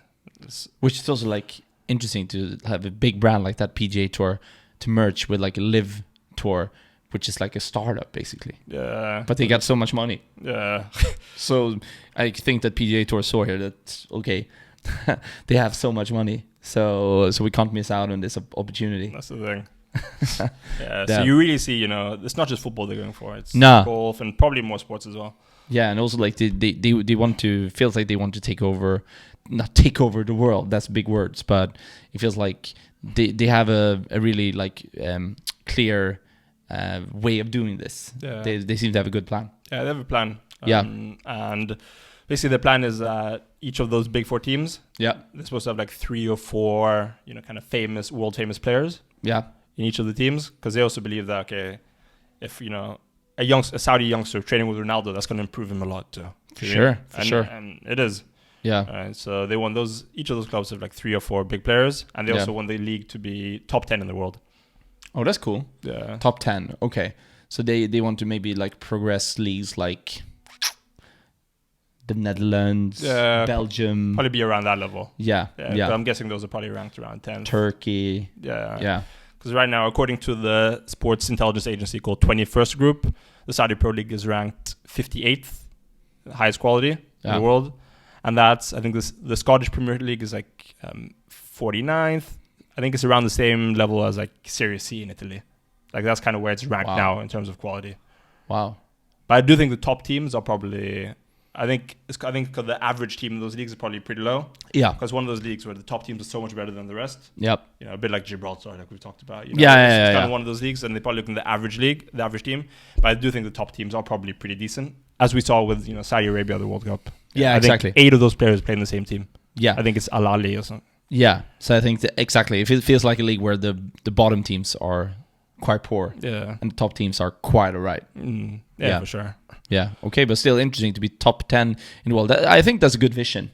Speaker 1: Which is also interesting to have a big brand like that PGA Tour to merge with a LIV Tour, which is a startup basically.
Speaker 2: Yeah.
Speaker 1: But they got so much money.
Speaker 2: Yeah.
Speaker 1: So I think that PGA Tour saw here that they have so much money, so we can't miss out on this opportunity.
Speaker 2: That's the thing. So you really see, it's not just football they're going for. It's golf and probably more sports as well.
Speaker 1: Yeah, and also like they want to, feels like they want to take over, not take over the world. That's big words, but it feels like they have a really like clear way of doing this.
Speaker 2: Yeah.
Speaker 1: They seem to have a good plan.
Speaker 2: Yeah, they have a plan.
Speaker 1: Yeah.
Speaker 2: And basically the plan is that each of those big four teams,
Speaker 1: Yeah.
Speaker 2: they're supposed to have like 3 or 4, kind of famous, world famous players.
Speaker 1: Yeah.
Speaker 2: In each of the teams, because they also believe that, okay, if, a Saudi youngster training with Ronaldo, that's going to improve him a lot too.
Speaker 1: Sure.
Speaker 2: And it is.
Speaker 1: Yeah.
Speaker 2: So they want each of those clubs to have like 3 or 4 big players, and they also want the league to be top 10 in the world.
Speaker 1: Oh, that's cool.
Speaker 2: Yeah.
Speaker 1: Top 10. Okay. So they want to maybe like progress leagues like the Netherlands, Belgium.
Speaker 2: Probably be around that level.
Speaker 1: Yeah.
Speaker 2: But I'm guessing those are probably ranked around 10.
Speaker 1: Turkey.
Speaker 2: Yeah. Because right now, according to the sports intelligence agency called 21st Group, the Saudi Pro League is ranked 58th, highest quality in the world. And that's, I think the Scottish Premier League is like 49th. I think it's around the same level as like Serie C in Italy. Like that's kind of where it's ranked now in terms of quality.
Speaker 1: Wow.
Speaker 2: But I do think the top teams are probably, I think the average team in those leagues is probably pretty low. Yeah. Because one of those leagues where the top teams are so much better than the rest.
Speaker 1: Yep.
Speaker 2: A bit like Gibraltar, like we've talked about.
Speaker 1: It's
Speaker 2: kind of one of those leagues, and they probably look in the average league, the average team. But I do think the top teams are probably pretty decent, as we saw with Saudi Arabia, the World Cup.
Speaker 1: Yeah,
Speaker 2: I
Speaker 1: exactly.
Speaker 2: think 8 of those players play in the same team.
Speaker 1: Yeah.
Speaker 2: I think it's Al Ahly or something.
Speaker 1: Yeah. So I think exactly. It feels like a league where the bottom teams are quite poor.
Speaker 2: Yeah.
Speaker 1: And the top teams are quite alright.
Speaker 2: Yeah, for sure.
Speaker 1: Yeah. Okay, but still interesting to be top 10 in the world. I think that's a good vision.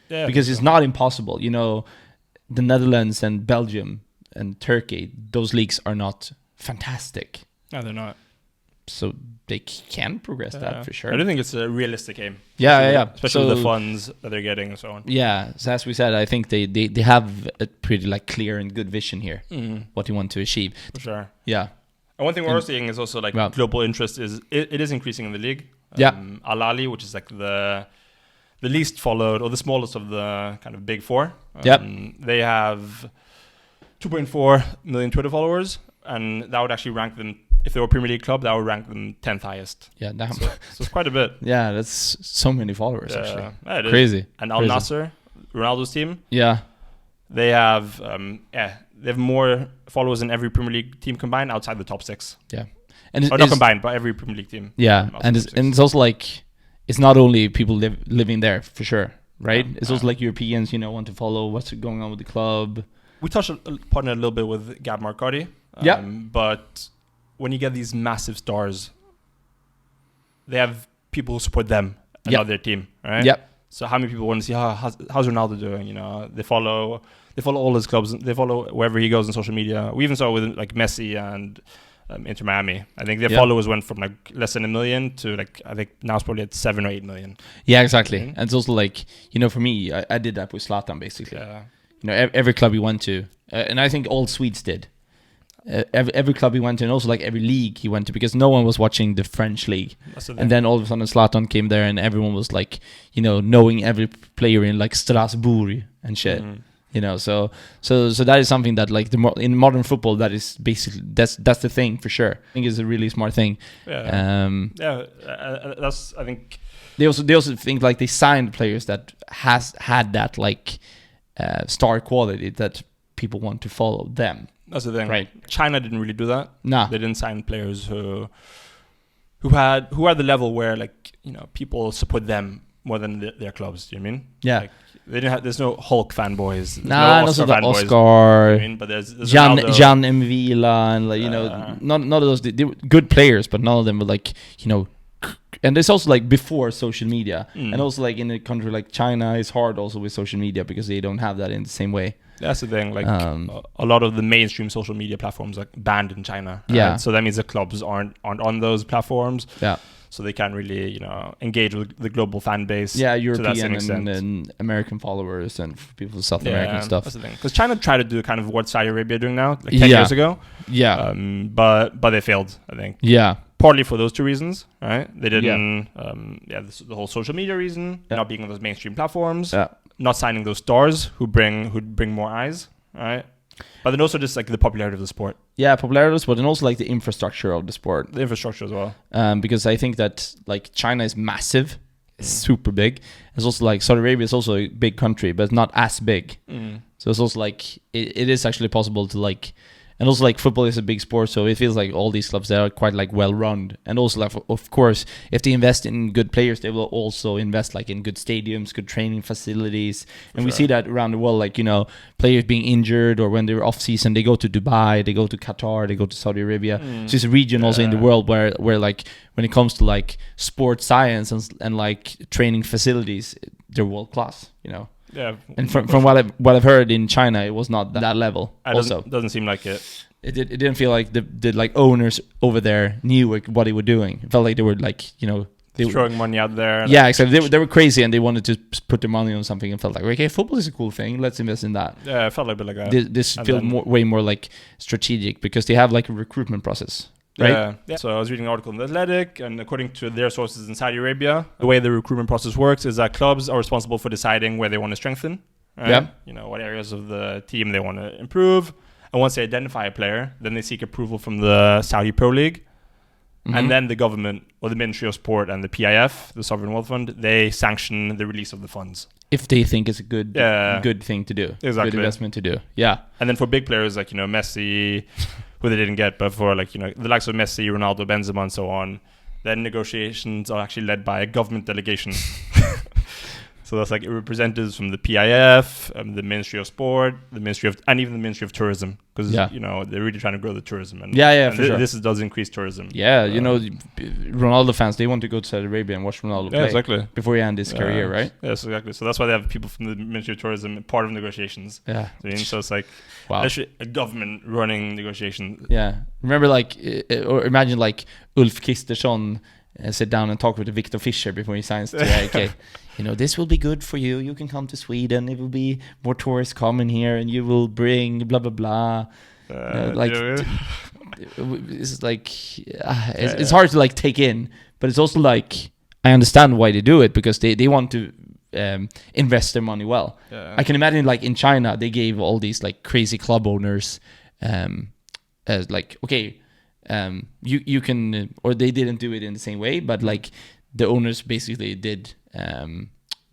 Speaker 2: Yeah.
Speaker 1: Because it's not impossible. The Netherlands and Belgium and Turkey, those leagues are not fantastic.
Speaker 2: No, they're not.
Speaker 1: So they can progress that for sure.
Speaker 2: I don't think it's a realistic aim.
Speaker 1: Yeah.
Speaker 2: Especially with the funds that they're getting and so on.
Speaker 1: Yeah. So as we said, I think they have a pretty like clear and good vision here, what they want to achieve.
Speaker 2: For sure.
Speaker 1: Yeah.
Speaker 2: And one thing we're seeing is also like global interest it is increasing in the league. Al Ahly, which is like the least followed or the smallest of the kind of big four. They have 2.4 million Twitter followers, and that would actually rank them, if they were a Premier League club, that would rank them 10th highest.
Speaker 1: Yeah, damn.
Speaker 2: So it's quite a bit.
Speaker 1: Yeah, that's so many followers actually.
Speaker 2: It
Speaker 1: Crazy.
Speaker 2: Is. And Al Nassr, Ronaldo's team.
Speaker 1: Yeah.
Speaker 2: They have more followers than every Premier League team combined outside the top 6.
Speaker 1: Yeah.
Speaker 2: And not combined, but every Premier League team.
Speaker 1: Yeah. And it's also like, it's not only people living there for sure, right? It's also like Europeans, want to follow what's going on with the club.
Speaker 2: We touched upon it a little bit with Gab Marcotti. But when you get these massive stars, they have people who support them and not their team, right?
Speaker 1: Yep.
Speaker 2: So how many people want to see how's Ronaldo doing? They follow all his clubs. They follow wherever he goes on social media. We even saw with like Messi and Inter Miami. I think their followers went from like less than 1 million to like, I think now it's probably at 7 or 8 million.
Speaker 1: Yeah, exactly. And it's also like, for me, I did that with Zlatan basically. Yeah. Every club he went to, and I think all Swedes did. Every club he went to, and also like every league he went to, because no one was watching the French league. And then all of a sudden Zlatan came there, and everyone was like, knowing every player in like Strasbourg and shit. So that is something that like in modern football, that is basically that's the thing for sure. I think it's a really smart thing.
Speaker 2: That's, I think
Speaker 1: they also think like they signed players that had that like star quality that people want to follow them.
Speaker 2: That's the thing,
Speaker 1: right?
Speaker 2: China didn't really do that.
Speaker 1: No,
Speaker 2: they didn't sign players who are the level where like people support them more than their clubs. Do you know what I mean?
Speaker 1: Yeah.
Speaker 2: Like, they didn't have. There's no Hulk fanboys.
Speaker 1: No Oscar fanboys. Oscar.
Speaker 2: You know, but there's
Speaker 1: Jan Mvila and like none of those. They were good players, but none of them were like And it's also like before social media, and also like in a country like China, it's hard also with social media because they don't have that in the same way.
Speaker 2: That's the thing. Like a lot of the mainstream social media platforms are banned in China.
Speaker 1: Yeah.
Speaker 2: So that means the clubs aren't on those platforms.
Speaker 1: Yeah.
Speaker 2: So they can't really engage with the global fan base.
Speaker 1: Yeah, European and American followers and people with South American stuff.
Speaker 2: That's the thing. Because China tried to do kind of what Saudi Arabia doing now, like 10 years ago.
Speaker 1: Yeah.
Speaker 2: But they failed, I think.
Speaker 1: Yeah.
Speaker 2: Partly for those two reasons, right? They didn't. The whole social media reason, not being on those mainstream platforms, not signing those stars who bring more eyes, right? But then also just like the popularity of the sport.
Speaker 1: Yeah, popularity, but then also like the infrastructure of the sport.
Speaker 2: The infrastructure as well.
Speaker 1: Because I think that like China is massive, it's super big. It's also like Saudi Arabia is also a big country, but not as big. So it's also like it is actually possible to like. And also, like, football is a big sport, so it feels like all these clubs, they are quite, like, well-run. And also, like, of course, if they invest in good players, they will also invest, like, in good stadiums, good training facilities. And we see that around the world, like, you know, players being injured or when they're off-season, they go to Dubai, they go to Qatar, they go to Saudi Arabia. So it's a region also in the world where, like, when it comes to, like, sports science and like, training facilities, they're world-class, you know.
Speaker 2: Yeah,
Speaker 1: and from what I've heard in China, it was not that level. Also,
Speaker 2: doesn't seem like it.
Speaker 1: It didn't feel like the like owners over there knew what they were doing. It felt like they were like, you know, they
Speaker 2: throwing money out there.
Speaker 1: Yeah, exactly. They were crazy and they wanted to put their money on something and felt like, okay, football is a cool thing. Let's invest in that.
Speaker 2: Yeah, it felt like a bit like that.
Speaker 1: This feels way more like strategic because they have like a recruitment process. Right?
Speaker 2: Yeah. So I was reading an article in The Athletic, and according to their sources in Saudi Arabia, the way the recruitment process works is that clubs are responsible for deciding where they want to strengthen. Right?
Speaker 1: Yeah.
Speaker 2: You know, what areas of the team they want to improve. And once they identify a player, then they seek approval from the Saudi Pro League. And then the government, or the Ministry of Sport and the PIF, the Sovereign Wealth Fund, they sanction the release of the funds.
Speaker 1: If they think it's a good thing to do.
Speaker 2: Exactly.
Speaker 1: Good investment to do. Yeah.
Speaker 2: And then for big players like, you know, Messi, who they didn't get, but for like, you know, the likes of Messi, Ronaldo, Benzema and so on, then negotiations are actually led by a government delegation. So that's like representatives from the PIF, the Ministry of Sport, and even the Ministry of Tourism, because you know they're really trying to grow the tourism. And
Speaker 1: sure.
Speaker 2: This does increase tourism.
Speaker 1: Yeah, you know, Ronaldo fans, they want to go to Saudi Arabia and watch Ronaldo play
Speaker 2: exactly.
Speaker 1: before he ends his career, right?
Speaker 2: Yes, exactly. So that's why they have people from the Ministry of Tourism part of negotiations.
Speaker 1: Yeah.
Speaker 2: So it's like a government running negotiation.
Speaker 1: Yeah. Remember, like, or imagine like Ulf Kristersson sit down and talk with Victor Fischer before he signs to AIK. You know, this will be good for you. You can come to Sweden. It will be more tourists coming here, and you will bring blah blah blah. It's like it's hard to like take in, but it's also like I understand why they do it because they want to invest their money well. Yeah. I can imagine like in China they gave all these like crazy club owners as like you can, or they didn't do it in the same way, but like the owners basically did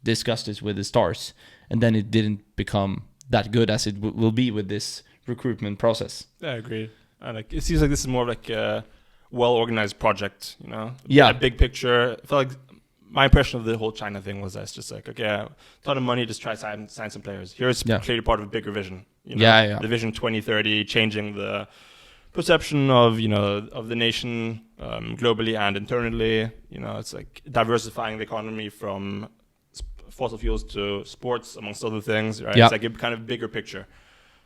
Speaker 1: discuss this with the stars, and then it didn't become that good as it will be with this recruitment process.
Speaker 2: Yeah, I agree. And like it seems like this is more like a well-organized project, you know?
Speaker 1: Yeah.
Speaker 2: A big picture. I felt like my impression of the whole China thing was that it's just like, okay, a ton of money, just try to sign some players. Here's clearly part of a bigger vision. You know? The Vision 2030, changing the perception of, you know, of the nation globally and internally. You know, it's like diversifying the economy from fossil fuels to sports, amongst other things, right? It's like a kind of bigger picture.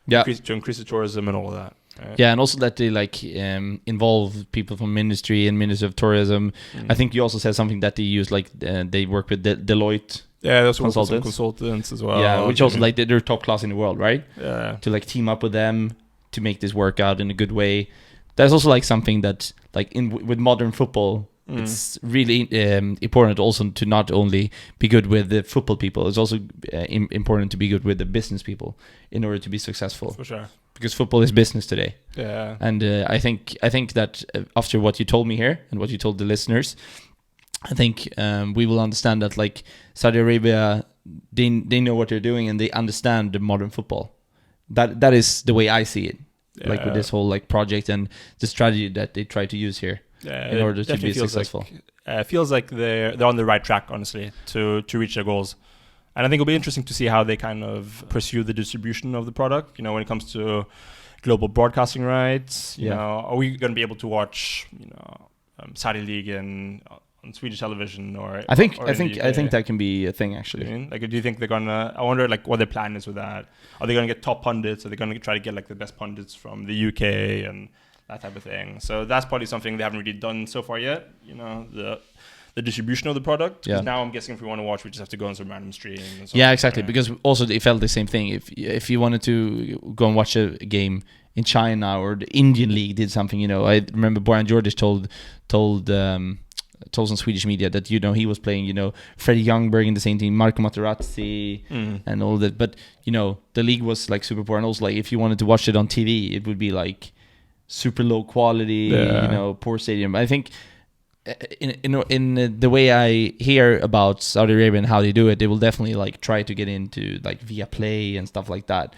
Speaker 2: To increase the tourism and all of that. Right? Yeah,
Speaker 1: and also that they like involve people from Ministry of Tourism. I think you also said something that they use, like they work with Deloitte.
Speaker 2: Yeah, that's some consultants as well.
Speaker 1: Yeah, which also like they're top class in the world, right?
Speaker 2: Yeah.
Speaker 1: To like team up with them to make this work out in a good way. That's also like something that like with modern football, it's really important also to not only be good with the football people. It's also important to be good with the business people in order to be successful.
Speaker 2: For sure.
Speaker 1: Because football is business today.
Speaker 2: Yeah.
Speaker 1: And I think that after what you told me here and what you told the listeners, I think we will understand that like Saudi Arabia, they know what they're doing and they understand the modern football. That is the way I see it. Yeah. Like with this whole like project and the strategy that they try to use here in order to be successful.
Speaker 2: It feels like they're on the right track, honestly, to reach their goals. And I think it'll be interesting to see how they kind of pursue the distribution of the product. You know, when it comes to global broadcasting rights, you know, are we going to be able to watch, you know, Saudi League on Swedish television or?
Speaker 1: I think that can be a thing actually.
Speaker 2: You know, like, do you think they're gonna? I wonder like what their plan is with that. Are they gonna get top pundits? Are they gonna try to get like the best pundits from the UK and that type of thing? So that's probably something they haven't really done so far yet. You know, the distribution of the product. Yeah. Now I'm guessing if we want to watch, we just have to go on some random stream. And so
Speaker 1: exactly. Because also they felt the same thing. If you wanted to go and watch a game in China or the Indian League did something, you know, I remember Boyan Djordjic told told some Swedish media that he was playing Freddie Ljungberg in the same team, Marco Materazzi, and all that. But the league was like super poor, and also like if you wanted to watch it on TV, it would be like super low quality, poor stadium. I think in the way I hear about Saudi Arabia and how they do it, they will definitely like try to get into like via Play and stuff like that,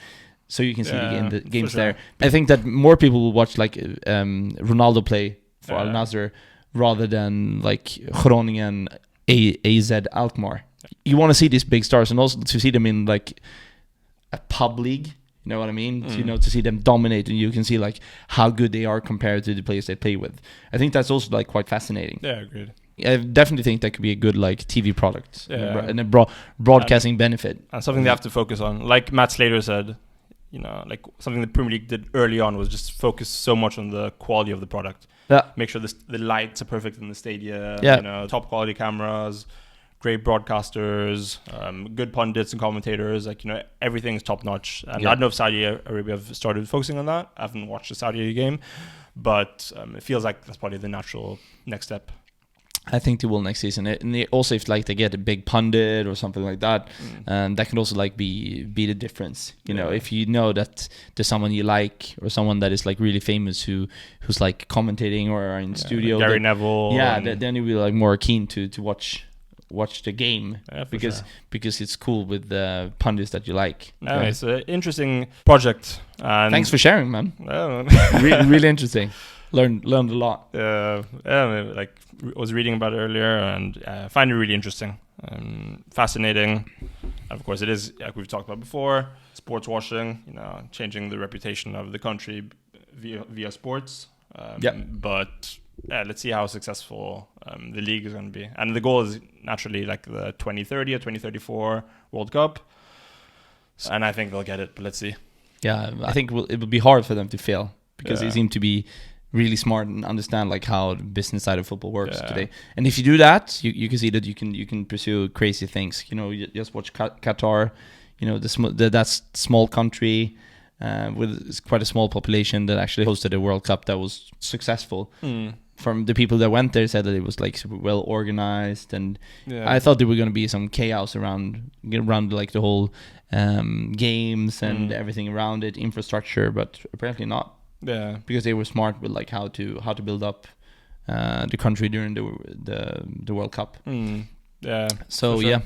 Speaker 1: so you can see the games there. I think that more people will watch like Ronaldo play for Al Nassr rather than like Groningen, AZ Alkmaar. You want to see these big stars, and also to see them in like a pub league. You know what I mean? To see them dominate, and you can see like how good they are compared to the players they play with. I think that's also like quite fascinating.
Speaker 2: Yeah, agreed.
Speaker 1: I definitely think that could be a good like TV product and a broadcasting benefit.
Speaker 2: And something they have to focus on. Like Matt Slater said, like something the Premier League did early on was just focus so much on the quality of the product.
Speaker 1: Yeah.
Speaker 2: Make sure the lights are perfect in the stadium.
Speaker 1: Yeah.
Speaker 2: Top quality cameras, great broadcasters, good pundits and commentators. Like everything's top notch. And I don't know if Saudi Arabia have started focusing on that. I haven't watched the Saudi game, but it feels like that's probably the natural next step.
Speaker 1: I think they will next season. And also, if like they get a big pundit or something like that, that can also like be the difference. If you know that there's someone you like or someone that is like really famous who's like commentating or in studio,
Speaker 2: like Gary Neville.
Speaker 1: Yeah, then you'll be like more keen to watch the game because it's cool with the pundits that you like.
Speaker 2: Okay. It's an interesting project. And
Speaker 1: thanks for sharing, man. Really interesting. Learned a lot.
Speaker 2: Like I was reading about it earlier, and I find it really interesting, fascinating. Of course, it is like we've talked about before, sports washing. Changing the reputation of the country via sports. But let's see how successful the league is going to be, and the goal is naturally like the 2030 or 2034 World Cup, and I think they'll get it. But let's see. Yeah,
Speaker 1: I think it will be hard for them to fail because they seem to be really smart and understand like how the business side of football works today. And if you do that, you can see that you can pursue crazy things. You just watch Qatar. That small country with quite a small population that actually hosted a World Cup that was successful. From the people that went there, said that it was like super well organized, and I thought there were going to be some chaos around like the whole games and everything around it, infrastructure, but apparently not. Yeah, because they were smart with like how to build up the country during the World Cup.
Speaker 2: Yeah.
Speaker 1: So
Speaker 2: sure.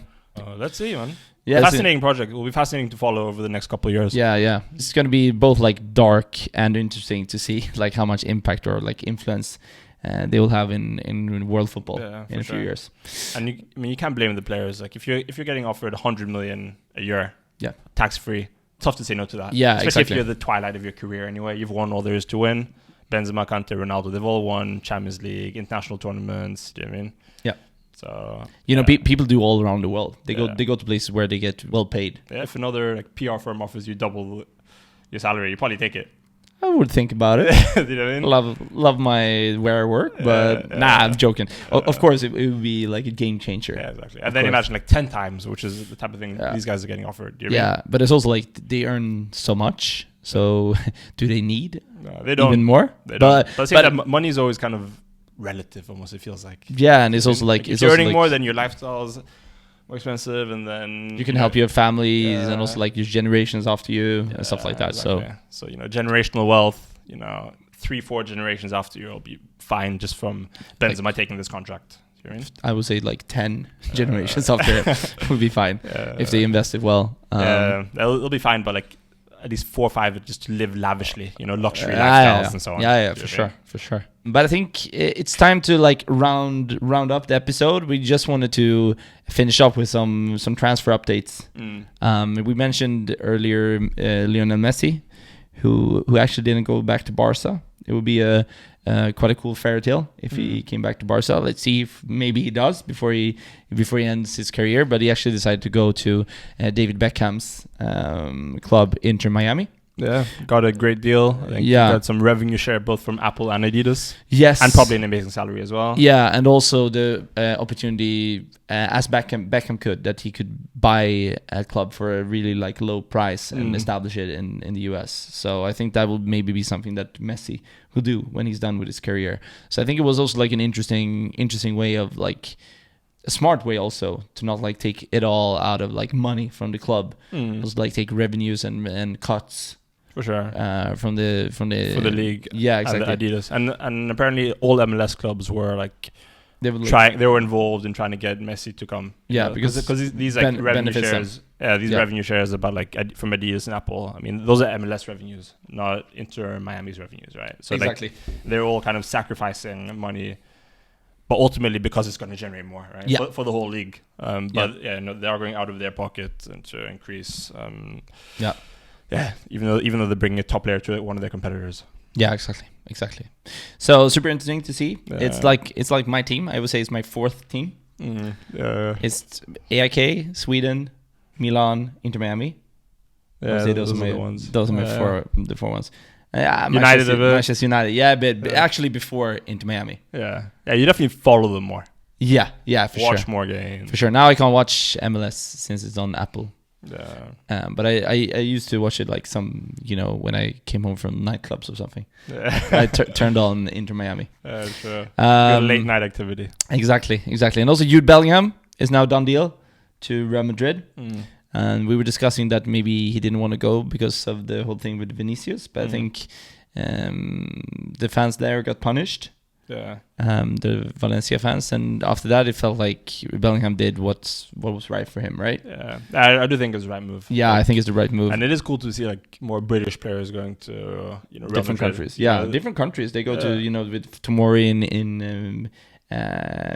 Speaker 2: Let's see, man. Yeah, fascinating project. It will be fascinating to follow over the next couple of years.
Speaker 1: Yeah. It's going to be both like dark and interesting to see like how much impact or like influence they will have in world football in a few years.
Speaker 2: And you can't blame the players. Like if you're getting offered 100 million a year, tax free. Tough to say no to that.
Speaker 1: Yeah,
Speaker 2: especially
Speaker 1: exactly.
Speaker 2: if you're the twilight of your career anyway. You've won all there is to win. Benzema, Kante, Ronaldo, they've all won Champions League, international tournaments. Do you know what I mean?
Speaker 1: Yeah.
Speaker 2: So
Speaker 1: people do all around the world. They go to places where they get well paid.
Speaker 2: Yeah, if another like PR firm offers you double your salary, you probably take it.
Speaker 1: I would think about it.
Speaker 2: You know what I mean?
Speaker 1: Love where I work, but I'm joking. Of course, it would be like a game changer.
Speaker 2: Yeah, exactly. And then imagine like 10 times, which is the type of thing these guys are getting offered. You know what I mean?
Speaker 1: But it's also like they earn so much. So do they need
Speaker 2: they don't.
Speaker 1: Even more?
Speaker 2: They don't. But money is always kind of relative, almost. It feels like.
Speaker 1: Yeah, and it's also like
Speaker 2: if you're earning more, then your lifestyle's more expensive, and then
Speaker 1: you can help your families and also like your generations after you and stuff like that.
Speaker 2: Exactly. So generational wealth. 3-4 generations after you'll be fine just from Benzema taking this contract. You know what I mean?
Speaker 1: I would say like 10 generations after would be fine if they invested well.
Speaker 2: They'll be fine, but like at least 4 or 5 just to live lavishly, luxury lifestyles and so on.
Speaker 1: Yeah, for sure. But I think it's time to like round up the episode. We just wanted to finish up with some transfer updates. We mentioned earlier Lionel Messi, who actually didn't go back to Barca. It would be quite a cool fairy tale if he came back to Barca. Let's see if maybe he does before he ends his career. But he actually decided to go to David Beckham's club, Inter Miami.
Speaker 2: Yeah, got a great deal. I think got some revenue share both from Apple and Adidas.
Speaker 1: Yes.
Speaker 2: And probably an amazing salary as well.
Speaker 1: Yeah, and also the opportunity, as Beckham could, that he could buy a club for a really like low price and establish it in the US. So I think that will maybe be something that Messi will do when he's done with his career. So I think it was also like an interesting way of like, a smart way also to not like take it all out of like money from the club. It was like take revenues and cuts.
Speaker 2: For sure.
Speaker 1: From the
Speaker 2: league.
Speaker 1: Yeah, exactly.
Speaker 2: And Adidas. And apparently all MLS clubs were like they were involved in trying to get Messi to come.
Speaker 1: Yeah, because
Speaker 2: these like revenue shares. Yeah, these revenue shares about like from Adidas and Apple. I mean, those are MLS revenues, not Inter Miami's revenues, right? So exactly. Like, they're all kind of sacrificing money, but ultimately because it's going to generate more, right? Yeah. For the whole league. But they are going out of their pocket and to increase. Yeah, even though they're bringing a top player to one of their competitors.
Speaker 1: Yeah, exactly. So super interesting to see. It's like my team. I would say it's my fourth team. It's AIK, Sweden, Milan, Inter Miami.
Speaker 2: Yeah, those are my ones.
Speaker 1: Those are my four ones.
Speaker 2: Manchester
Speaker 1: United. Yeah, but actually before Inter Miami.
Speaker 2: Yeah, you definitely follow them more.
Speaker 1: Yeah, for sure.
Speaker 2: Watch more games.
Speaker 1: For sure. Now I can't watch MLS since it's on Apple.
Speaker 2: Yeah.
Speaker 1: But I used to watch it like some, when I came home from nightclubs or something. I turned on Inter Miami.
Speaker 2: Sure. Good late night activity.
Speaker 1: Exactly. And also Jude Bellingham is now done deal to Real Madrid. And we were discussing that maybe he didn't want to go because of the whole thing with Vinicius. But I think the fans there got punished.
Speaker 2: Yeah.
Speaker 1: The Valencia fans, and after that it felt like Bellingham did what was right for him, right?
Speaker 2: Yeah, I do think it's the right move.
Speaker 1: Yeah, I think it's the right move,
Speaker 2: and it is cool to see like more British players going to
Speaker 1: different countries. Yeah, different countries. They go to with Tomori in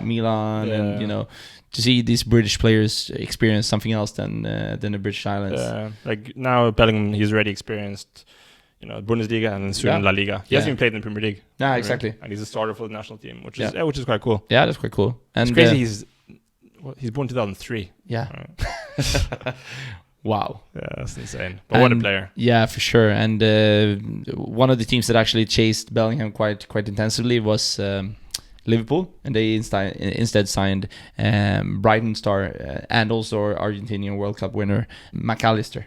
Speaker 1: Milan, and to see these British players experience something else than the British Islands.
Speaker 2: Yeah, like now Bellingham, he's already experienced. Bundesliga and then soon La Liga. He hasn't even played in the Premier League.
Speaker 1: Yeah, exactly.
Speaker 2: And he's a starter for the national team, which is quite cool.
Speaker 1: Yeah, that's quite cool. And
Speaker 2: it's crazy. He's born 2003.
Speaker 1: Yeah. Wow.
Speaker 2: Yeah, that's insane. But what a player.
Speaker 1: Yeah, for sure. And one of the teams that actually chased Bellingham quite intensively was Liverpool, and they instead signed Brighton star and also Argentinian World Cup winner McAllister.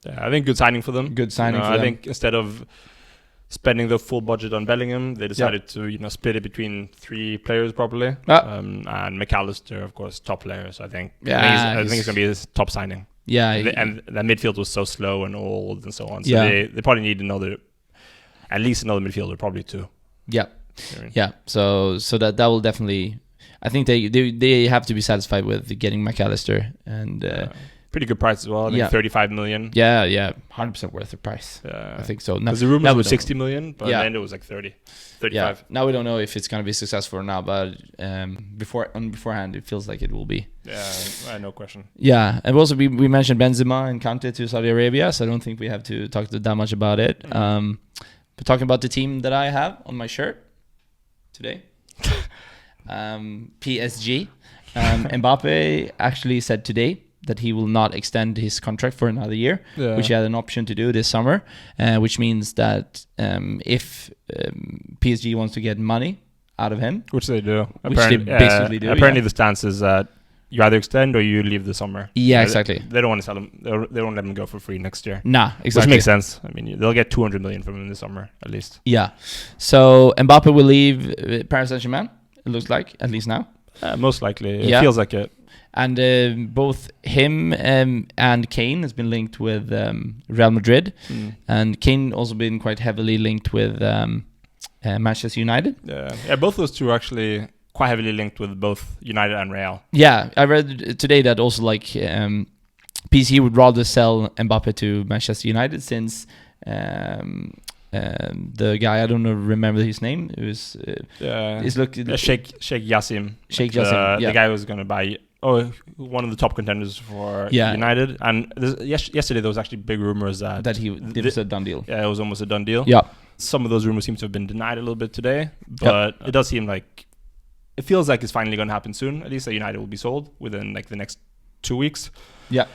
Speaker 2: Yeah, I think good signing for them.
Speaker 1: Good signing for them.
Speaker 2: I think instead of spending the full budget on Bellingham, they decided to split it between three players properly. And McAllister, of course, top player. So I think I think it's gonna be his top signing. Yeah, and that midfield was so slow and old and so on. So they probably need at least another midfielder, probably two.
Speaker 1: Yeah, yeah. So that will definitely. I think they have to be satisfied with getting McAllister and.
Speaker 2: Pretty good price as well. I think 35 million.
Speaker 1: Yeah, 100% worth the price. I think so.
Speaker 2: Because the rumors was 60 million, but then it was like 35.
Speaker 1: Yeah. Now we don't know if it's going to be successful or not, but beforehand it feels like it will be.
Speaker 2: Yeah, no question.
Speaker 1: Yeah, and also we mentioned Benzema and Kante to Saudi Arabia, so I don't think we have to talk that much about it. But talking about the team that I have on my shirt today, PSG, Mbappe actually said today that he will not extend his contract for another year, which he had an option to do this summer, which means that if PSG wants to get money out of him,
Speaker 2: which they do,
Speaker 1: basically do.
Speaker 2: Apparently, the stance is that you either extend or you leave the summer.
Speaker 1: Yeah, exactly.
Speaker 2: They don't want to sell him. They don't let him go for free next year.
Speaker 1: Nah, exactly.
Speaker 2: Which makes sense. I mean, they'll get 200 million from him this summer at least.
Speaker 1: Yeah. So Mbappe will leave Paris Saint-Germain. It looks like, at least now.
Speaker 2: Most likely. It feels like it.
Speaker 1: And both him and Kane has been linked with Real Madrid, and Kane also been quite heavily linked with Manchester United.
Speaker 2: Yeah, both those two are actually quite heavily linked with both United and Real.
Speaker 1: Yeah, I read today that also like PSG would rather sell Mbappe to Manchester United since the guy, I don't remember his name. It was
Speaker 2: Sheikh Yassim.
Speaker 1: Sheikh Yassim.
Speaker 2: The guy who was going to buy. One of the top contenders for United. And yesterday there was actually big rumors that
Speaker 1: it was a done deal.
Speaker 2: Yeah, it was almost a done deal.
Speaker 1: Yeah.
Speaker 2: Some of those rumors seem to have been denied a little bit today, but it does seem like it feels like it's finally going to happen soon. At least that United will be sold within like the next 2 weeks.
Speaker 1: Yeah.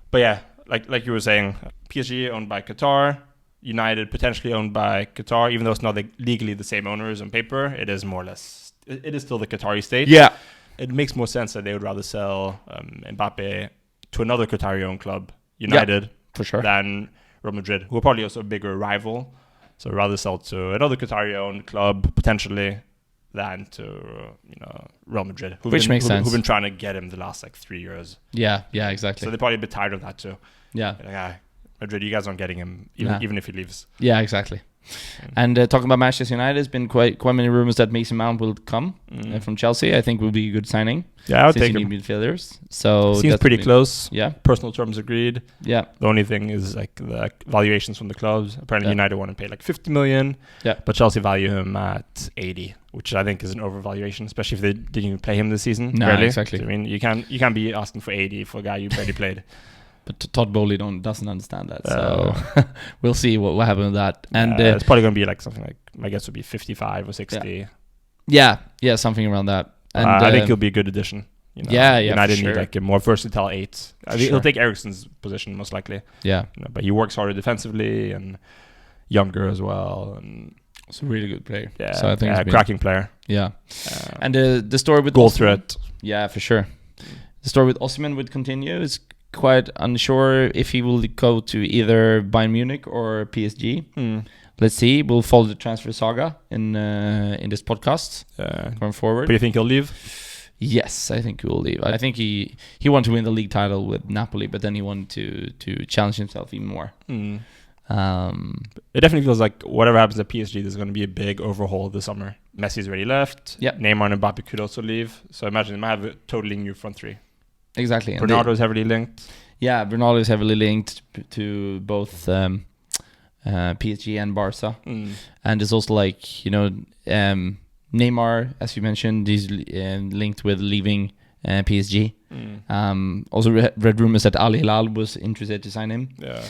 Speaker 2: But yeah, like you were saying, PSG owned by Qatar. United potentially owned by Qatar, even though it's not legally the same owners on paper. It is more or less. It is still the Qatari state.
Speaker 1: Yeah.
Speaker 2: It makes more sense that they would rather sell Mbappe to another Qatari-owned club, United,
Speaker 1: for sure,
Speaker 2: than Real Madrid, who are probably also a bigger rival. So rather sell to another Qatari-owned club potentially than to Real Madrid,
Speaker 1: which makes sense.
Speaker 2: Who've been trying to get him the last 3 years.
Speaker 1: Yeah, exactly.
Speaker 2: So they're probably a bit tired of that too.
Speaker 1: Yeah.
Speaker 2: Madrid, you guys aren't getting him even if he leaves.
Speaker 1: Yeah, exactly. And talking about Manchester United, there's been quite many rumors that Mason Mount will come from Chelsea. I think will be a good signing.
Speaker 2: Yeah, I would take him.
Speaker 1: Midfielders. So
Speaker 2: seems pretty close.
Speaker 1: Yeah.
Speaker 2: Personal terms agreed.
Speaker 1: Yeah.
Speaker 2: The only thing is the valuations from the clubs. Apparently United want to pay 50 million.
Speaker 1: Yeah.
Speaker 2: But Chelsea value him at 80, which I think is an overvaluation, especially if they didn't even play him this season.
Speaker 1: No,
Speaker 2: barely.
Speaker 1: exactly.
Speaker 2: So, I mean, you can't be asking for 80 for a guy you barely played.
Speaker 1: But Todd Bowley doesn't understand that, so we'll see what happens with that. And
Speaker 2: it's probably going to be something like, my guess would be 55 or 60.
Speaker 1: Yeah, something around that. And
Speaker 2: I think he'll be a good addition. United need a more versatile 8. I think he'll take Eriksen's position most likely.
Speaker 1: Yeah,
Speaker 2: but he works harder defensively and younger as well. And
Speaker 1: it's a really good player.
Speaker 2: Yeah,
Speaker 1: so I think
Speaker 2: a cracking player.
Speaker 1: Yeah, and the story with
Speaker 2: goal threat.
Speaker 1: Yeah, for sure. The story with Osimhen would continue. It's quite unsure if he will go to either Bayern Munich or PSG. Let's see. We'll follow the transfer saga in this podcast going forward.
Speaker 2: But you think he'll leave?
Speaker 1: Yes, I think he will leave. I think he wanted to win the league title with Napoli, but then he wanted to challenge himself even more.
Speaker 2: It definitely feels like whatever happens at PSG, there's going to be a big overhaul this summer. Messi's already left.
Speaker 1: Yeah.
Speaker 2: Neymar and Mbappe could also leave. So imagine they might have a totally new front three.
Speaker 1: Exactly.
Speaker 2: Bernardo's heavily linked.
Speaker 1: Yeah, Bernardo is heavily linked to both PSG and Barca. And it's also Neymar, as you mentioned, is linked with leaving PSG. Also read rumors that Al Hilal was interested to sign him. Yeah.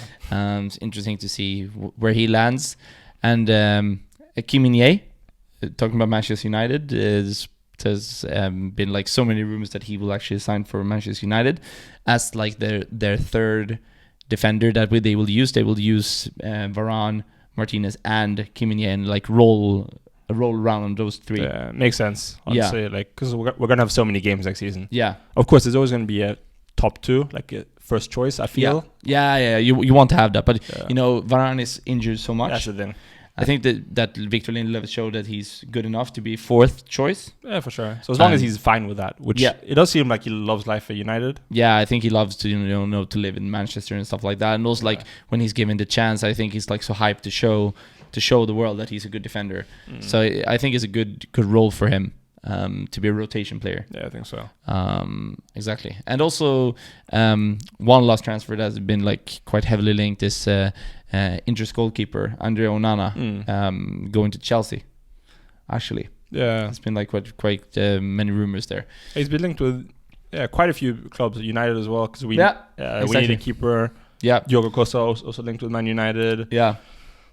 Speaker 1: It's interesting to see where he lands. And Kim Min-jae, talking about Manchester United, there's been so many rumors that he will actually sign for Manchester United as their third defender that they will use. They will use Varane, Martinez, and Kim Min-jae and roll around on those three.
Speaker 2: Yeah, makes sense. Honestly, because we're gonna have so many games next season.
Speaker 1: Yeah,
Speaker 2: of course, there's always gonna be a top two, a first choice. I feel.
Speaker 1: Yeah. You want to have that, but Varane is injured so much.
Speaker 2: That's the thing.
Speaker 1: I think that Victor Lindelof showed that he's good enough to be fourth choice.
Speaker 2: Yeah, for sure. So as long as he's fine with that, which it does seem like he loves life at United.
Speaker 1: Yeah, I think he loves to to live in Manchester and stuff like that. And also when he's given the chance, I think he's so hyped to show the world that he's a good defender. So I think it's a good role for him to be a rotation player.
Speaker 2: Yeah, I think so.
Speaker 1: Exactly. And also one last transfer that has been quite heavily linked is Inter's goalkeeper Andre Onana going to Chelsea. Actually,
Speaker 2: yeah,
Speaker 1: it's been quite many rumors there.
Speaker 2: He's been linked with quite a few clubs, United as well, because we need a keeper. Yeah, Diogo Costa also linked with Man United.
Speaker 1: Yeah,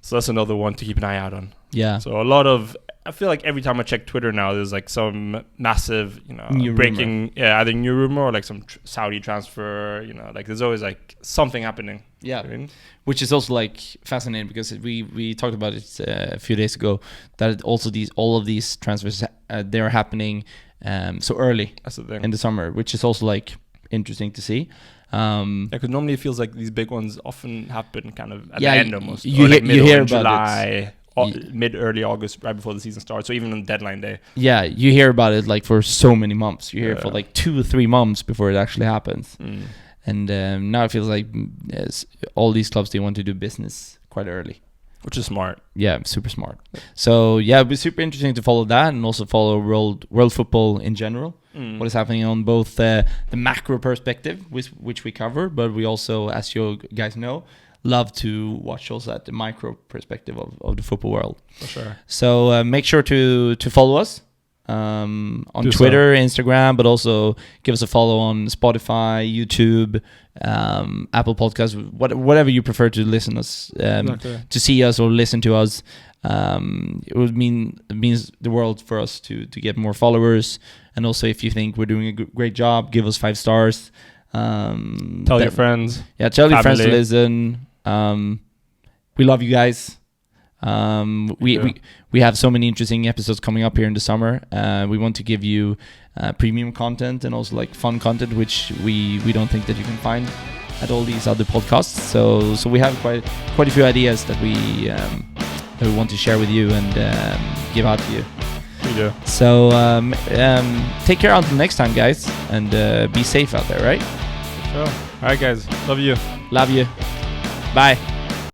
Speaker 2: so that's another one to keep an eye out on.
Speaker 1: Yeah,
Speaker 2: so a lot of. I feel like every time I check Twitter now, there's some massive,
Speaker 1: new
Speaker 2: breaking, rumor. Either new rumor or some Saudi transfer. There's always something happening.
Speaker 1: Yeah, which is also fascinating because we talked about it a few days ago that also all of these transfers they're happening so early in the summer, which is also interesting to see.
Speaker 2: Because normally it feels like these big ones often happen kind of at the end almost.
Speaker 1: You hear about
Speaker 2: July. Mid-early August, right before the season starts, so even on deadline day.
Speaker 1: Yeah, you hear about it for so many months. You hear it for 2 or 3 months before it actually happens. And now it feels like all these clubs, they want to do business quite early.
Speaker 2: Which is smart.
Speaker 1: Yeah, super smart. So yeah, it'll be super interesting to follow that and also follow world football in general. What is happening on both the macro perspective, which we cover, but we also, as you guys know, love to watch also at the micro perspective of the football world.
Speaker 2: For sure.
Speaker 1: So make sure to follow us on Twitter, Instagram, but also give us a follow on Spotify, YouTube, Apple Podcasts, whatever you prefer to listen to us, to see us or listen to us. It means the world for us to get more followers. And also, if you think we're doing a great job, give us 5 stars.
Speaker 2: Tell your friends.
Speaker 1: Yeah, tell your friends to listen. we love you guys. We have so many interesting episodes coming up here in the summer. We want to give you premium content and also like fun content, which we don't think that you can find at all these other podcasts. So we have quite a few ideas that we want to share with you and give out to you.
Speaker 2: We do.
Speaker 1: So take care until next time, guys, and be safe out there, right?
Speaker 2: Sure. All right, guys. Love you.
Speaker 1: Love you. Bye.